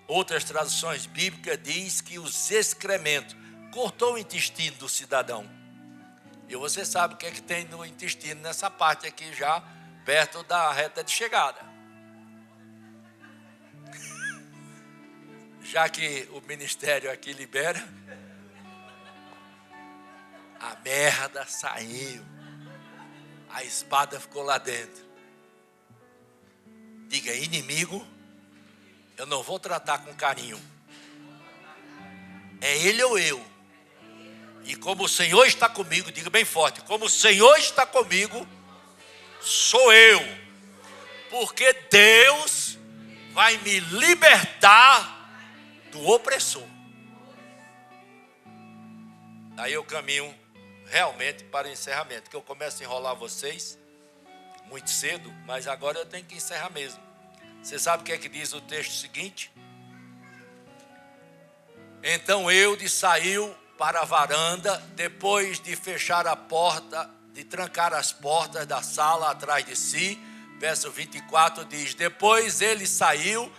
Outras traduções bíblicas diz que os excrementos cortou o intestino do cidadão. E você sabe o que é que tem no intestino nessa parte aqui, já perto da reta de chegada. Já que o ministério aqui libera, a merda saiu, a espada ficou lá dentro. Diga: inimigo, eu não vou tratar com carinho. É ele ou eu. E como o Senhor está comigo, diga bem forte: como o Senhor está comigo, sou eu. Porque Deus vai me libertar do opressor. Aí eu caminho realmente para o encerramento, que eu começo a enrolar vocês muito cedo, mas agora eu tenho que encerrar mesmo. Você sabe o que é que diz o texto seguinte? Então Eude saiu para a varanda, depois de fechar a porta, de trancar as portas da sala atrás de si. Verso 24 diz: depois ele saiu,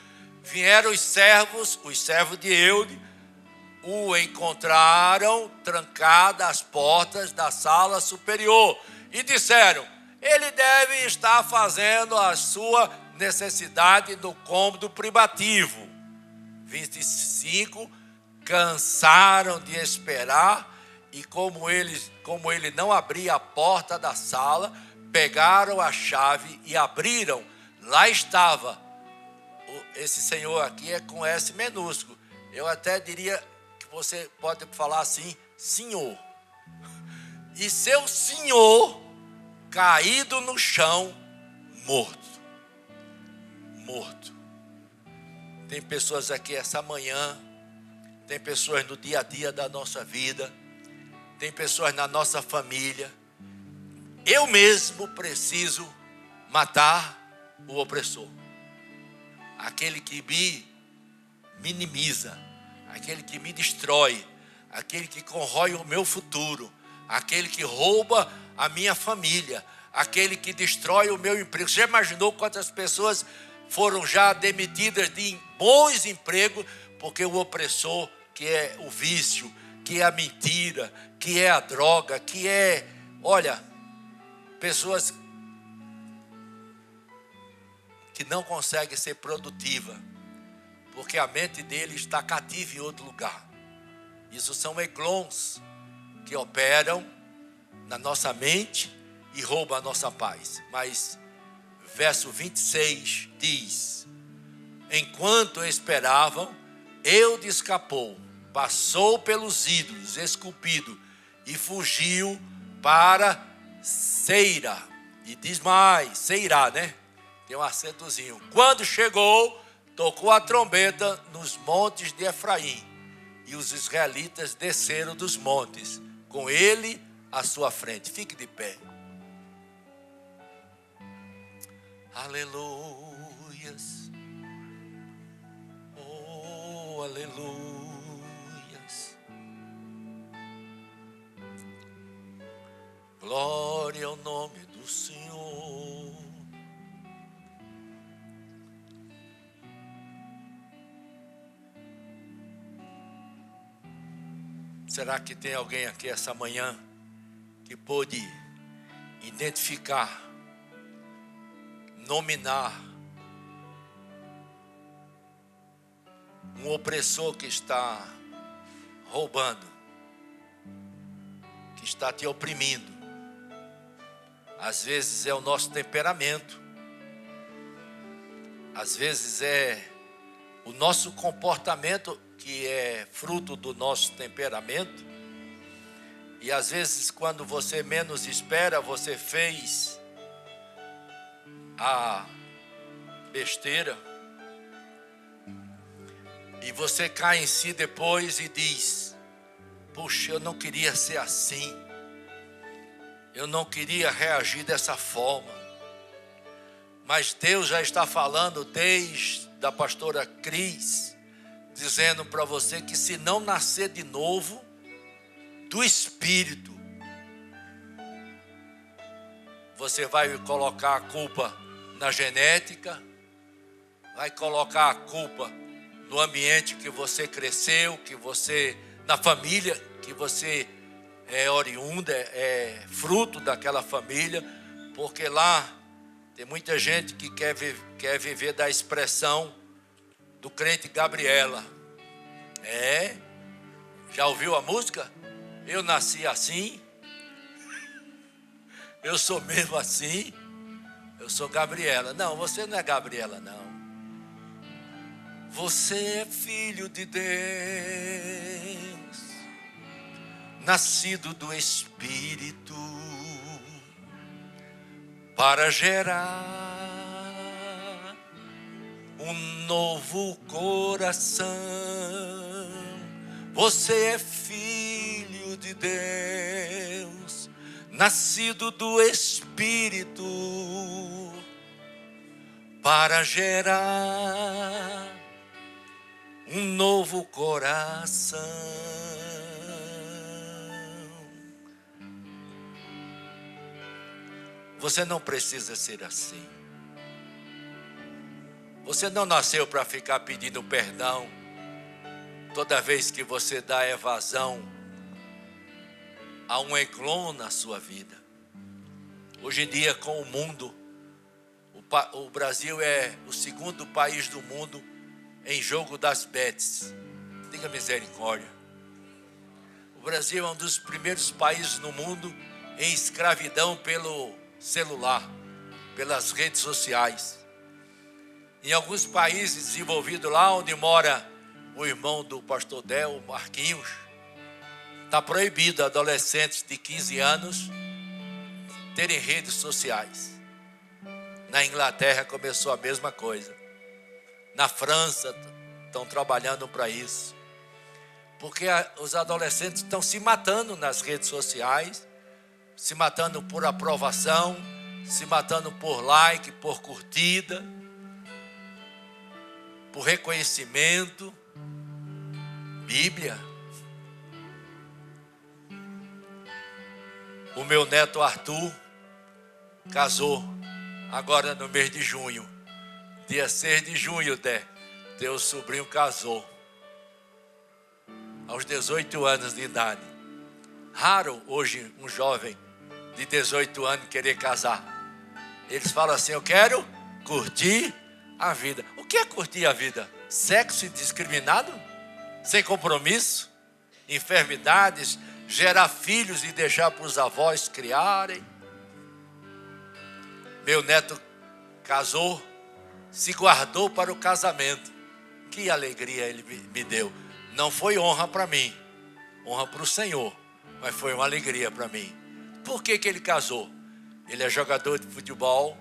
vieram os servos de Eude, o encontraram trancada as portas da sala superior e disseram: ele deve estar fazendo a sua necessidade no cômodo privativo. 25, cansaram de esperar, e como ele não abria a porta da sala, pegaram a chave e abriram. Lá estava. Esse senhor aqui é com S minúsculo. Eu até diria que você pode falar assim: senhor. E seu senhor caído no chão, morto. Morto. Tem pessoas aqui essa manhã, tem pessoas no dia a dia da nossa vida, tem pessoas na nossa família. Eu mesmo preciso matar o opressor. Aquele que me minimiza, aquele que me destrói, aquele que corrói o meu futuro, aquele que rouba a minha família, aquele que destrói o meu emprego. Você já imaginou quantas pessoas foram já demitidas de bons empregos porque o opressor, que é o vício, que é a mentira, que é a droga, que é, olha, pessoas que não conseguem ser produtivas, porque a mente dele está cativa em outro lugar. Isso são eglons que operam na nossa mente e roubam a nossa paz. Mas verso 26 diz: enquanto esperavam, Eude escapou, passou pelos ídolos esculpidos e fugiu para Seira. E diz mais, Seirá, né? Tem um acentozinho. Quando chegou, tocou a trombeta nos montes de Efraim, e os israelitas desceram dos montes, com ele à sua frente. Fique de pé. Aleluias. Oh, aleluias. Glória ao nome do Senhor. Será que tem alguém aqui essa manhã que pôde identificar, nominar um opressor que está roubando, que está te oprimindo? Às vezes é o nosso temperamento, às vezes é o nosso comportamento que é fruto do nosso temperamento. E às vezes, quando você menos espera, você fez a besteira. E você cai em si depois e diz: puxa, eu não queria ser assim. Eu não queria reagir dessa forma. Mas Deus já está falando desde a pastora Cris, dizendo para você que se não nascer de novo, do Espírito, você vai colocar a culpa na genética, vai colocar a culpa no ambiente que você cresceu, que você, na família que você é oriunda, é fruto daquela família, porque lá tem muita gente que quer viver da expressão do crente Gabriela. Já ouviu a música? Eu nasci assim, eu sou mesmo assim, eu sou Gabriela. Não, você não é Gabriela, não. Você é filho de Deus, nascido do Espírito, para gerar um novo coração. Você é filho de Deus, nascido do Espírito, para gerar um novo coração. Você não precisa ser assim. Você não nasceu para ficar pedindo perdão toda vez que você dá evasão a um enclon na sua vida. Hoje em dia, com o mundo, o Brasil é o segundo país do mundo em jogo das bets. Tenha misericórdia. O Brasil é um dos primeiros países no mundo em escravidão pelo celular, pelas redes sociais. Em alguns países desenvolvidos, lá onde mora o irmão do pastor Del, Marquinhos, está proibido adolescentes de 15 anos terem redes sociais. Na Inglaterra começou a mesma coisa. Na França estão trabalhando para isso. Porque os adolescentes estão se matando nas redes sociais, se matando por aprovação, se matando por like, por curtida, por reconhecimento. Bíblia. O meu neto Arthur casou agora no mês de junho. Dia 6 de junho, teu sobrinho casou. Aos 18 anos de idade. Raro hoje um jovem de 18 anos querer casar. Eles falam assim: eu quero curtir a vida. O que é curtir a vida? Sexo indiscriminado? Sem compromisso? Enfermidades? Gerar filhos e deixar para os avós criarem? Meu neto casou, se guardou para o casamento. Que alegria ele me deu. Não foi honra para mim, honra para o Senhor, mas foi uma alegria para mim. Por que ele casou? Ele é jogador de futebol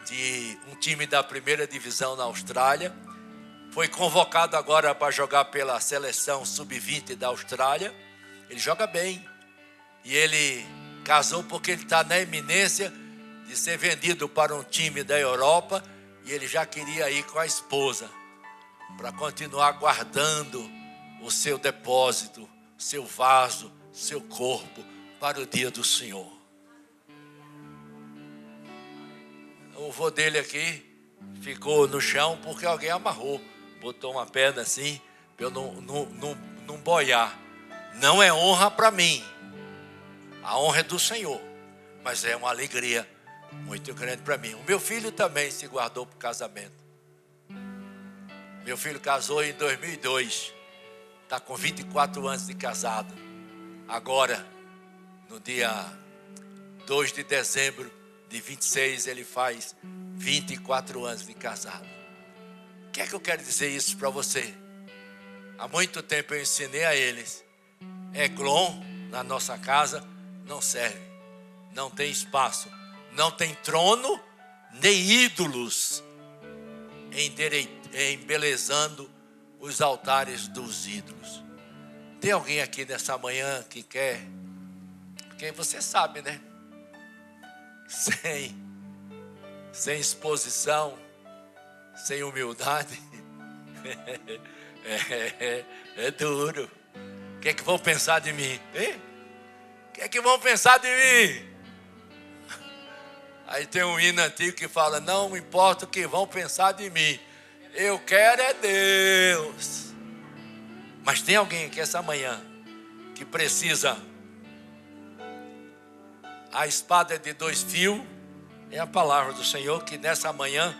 de um time da primeira divisão na Austrália. Foi convocado agora para jogar pela seleção sub-20 da Austrália. Ele joga bem. E ele casou porque ele está na iminência de ser vendido para um time da Europa. E ele já queria ir com a esposa para continuar guardando o seu depósito, seu vaso, seu corpo para o dia do Senhor. O vô dele aqui ficou no chão porque alguém amarrou, botou uma pedra assim para eu não boiar. Não é honra para mim, a honra é do Senhor, mas é uma alegria muito grande para mim. O meu filho também se guardou para o casamento. Meu filho casou em 2002, está com 24 anos de casado. Agora, no dia 2 de dezembro de 26, ele faz 24 anos de casado. O que é que eu quero dizer isso para você? Há muito tempo eu ensinei a eles. Eglon, na nossa casa, não serve. Não tem espaço. Não tem trono, nem ídolos embelezando os altares dos ídolos. Tem alguém aqui nessa manhã que quer? Porque você sabe, né? Sem exposição, sem humildade, é duro. O que é que vão pensar de mim? Hein? O que é que vão pensar de mim? Aí tem um hino antigo que fala: não importa o que vão pensar de mim, eu quero é Deus. Mas tem alguém aqui essa manhã que precisa. A espada de 2 fios é a palavra do Senhor que nessa manhã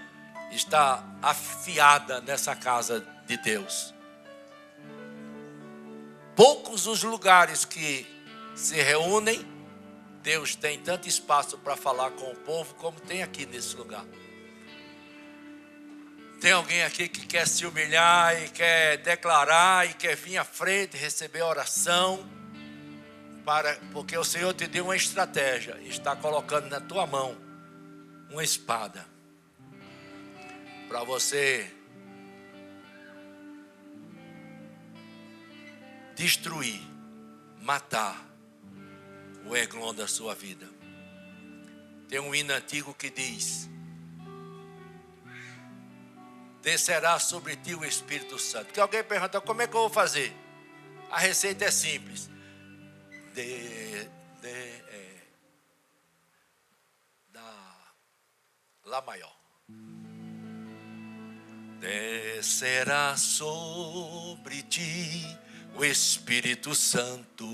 está afiada nessa casa de Deus. Poucos os lugares que se reúnem, Deus tem tanto espaço para falar com o povo como tem aqui nesse lugar. Tem alguém aqui que quer se humilhar e quer declarar e quer vir à frente, receber oração, porque o Senhor te deu uma estratégia, está colocando na tua mão uma espada para você destruir, matar o Eglon da sua vida. Tem um hino antigo que diz: descerá sobre ti o Espírito Santo. Que alguém pergunta: como é que eu vou fazer? A receita é simples. Lá maior. Descerá sobre ti o Espírito Santo,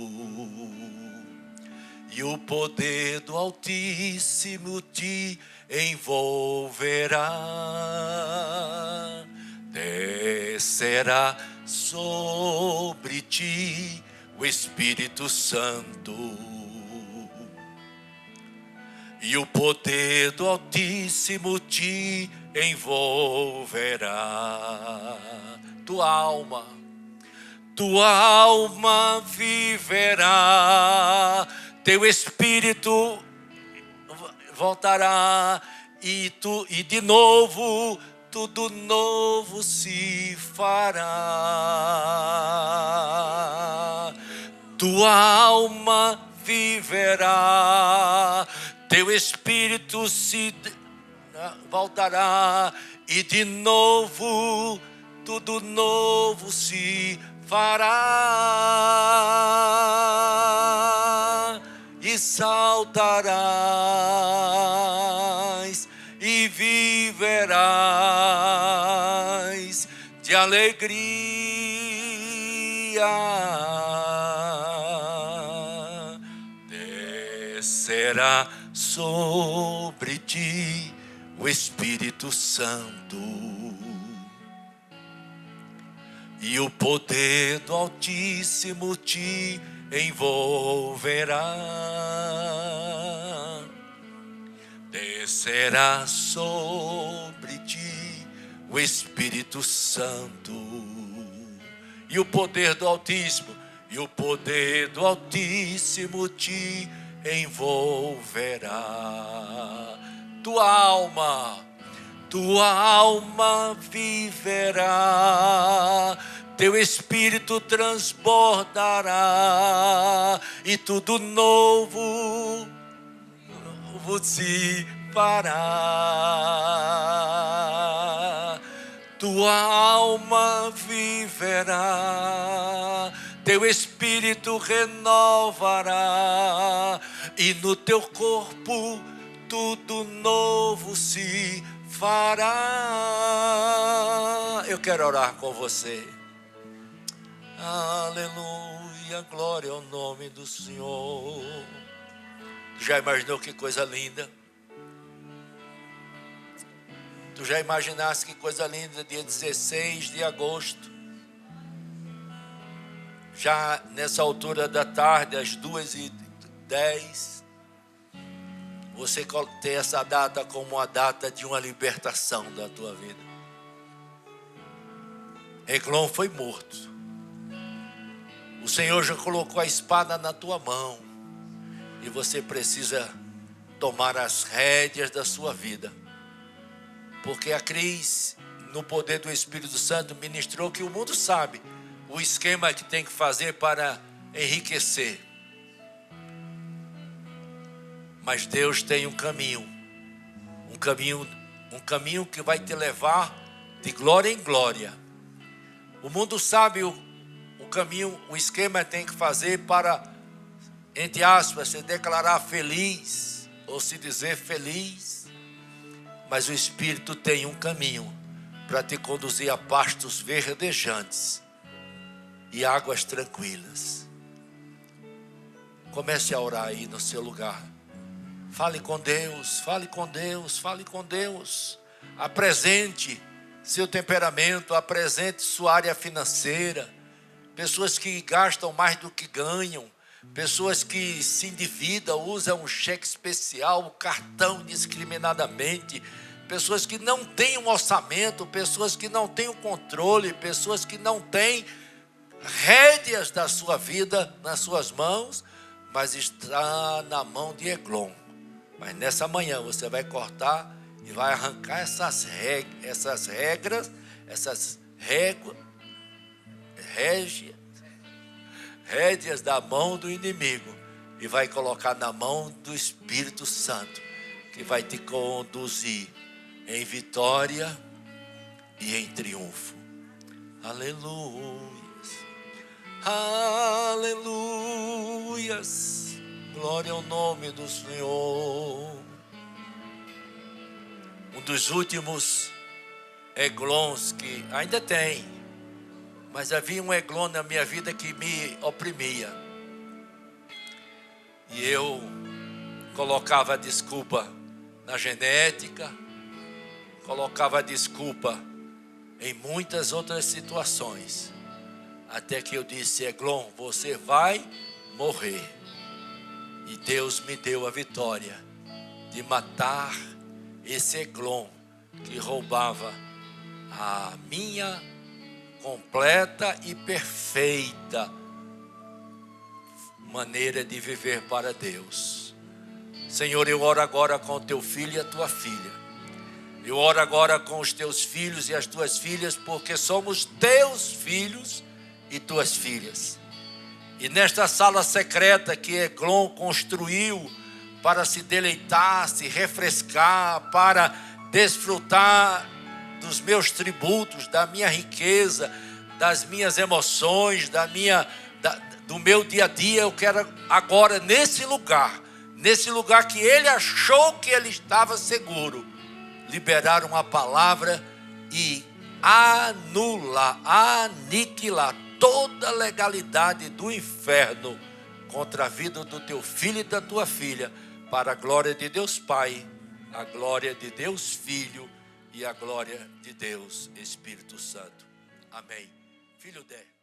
e o poder do Altíssimo te envolverá. Descerá sobre ti o Espírito Santo, e o poder do Altíssimo te envolverá. Tua alma viverá, teu espírito voltará, e de novo tudo novo se fará. Tua alma viverá, teu espírito se voltará, e de novo tudo novo se fará. E saltarás e viverás de alegria. Descerá sobre ti o Espírito Santo, e o poder do Altíssimo te envolverá. Descerá sobre ti o Espírito Santo, e o poder do Altíssimo, te envolverá. Tua alma viverá, teu espírito transbordará, e tudo novo se fará. Tua alma viverá, teu espírito renovará, e no teu corpo tudo novo se fará. Eu quero orar com você. Aleluia, glória ao nome do Senhor. Já imaginou que coisa linda? Tu já imaginaste que coisa linda, dia 16 de agosto, já nessa altura da tarde, às 2h10, você ter essa data como a data de uma libertação da tua vida. Eglon foi morto. O Senhor já colocou a espada na tua mão. E você precisa tomar as rédeas da sua vida. Porque a Cris, no poder do Espírito Santo, ministrou que o mundo sabe o esquema que tem que fazer para enriquecer. Mas Deus tem um caminho que vai te levar de glória em glória. O mundo sabe o caminho, o esquema que tem que fazer para, entre aspas, se declarar feliz ou se dizer feliz. Mas o Espírito tem um caminho para te conduzir a pastos verdejantes e águas tranquilas. Comece a orar aí no seu lugar. Fale com Deus, fale com Deus, fale com Deus. Apresente seu temperamento, apresente sua área financeira. Pessoas que gastam mais do que ganham, pessoas que se endividam, usam um cheque especial, o cartão indiscriminadamente, pessoas que não têm um orçamento, pessoas que não têm o controle, pessoas que não têm rédeas da sua vida nas suas mãos, mas está na mão de Eglon. Mas nessa manhã você vai cortar e vai arrancar essas regras, essas rédeas da mão do inimigo e vai colocar na mão do Espírito Santo, que vai te conduzir em vitória e em triunfo. Aleluias, aleluias. Glória ao nome do Senhor. Um dos últimos Eglons que ainda tem, mas havia um Eglon na minha vida que me oprimia. E eu colocava desculpa na genética, colocava desculpa em muitas outras situações. Até que eu disse: Eglon, você vai morrer. E Deus me deu a vitória de matar esse Eglon que roubava a minha completa e perfeita maneira de viver para Deus. Senhor, eu oro agora com o teu filho e a tua filha. Eu oro agora com os teus filhos e as tuas filhas, porque somos teus filhos e tuas filhas. E nesta sala secreta que Eglon construiu para se deleitar, se refrescar, para desfrutar dos meus tributos, da minha riqueza, das minhas emoções, do meu dia a dia, eu quero agora nesse lugar que ele achou que ele estava seguro, liberar uma palavra e aniquilar toda a legalidade do inferno contra a vida do teu filho e da tua filha, para a glória de Deus Pai, a glória de Deus Filho e a glória de Deus Espírito Santo. Amém. Filho Dé.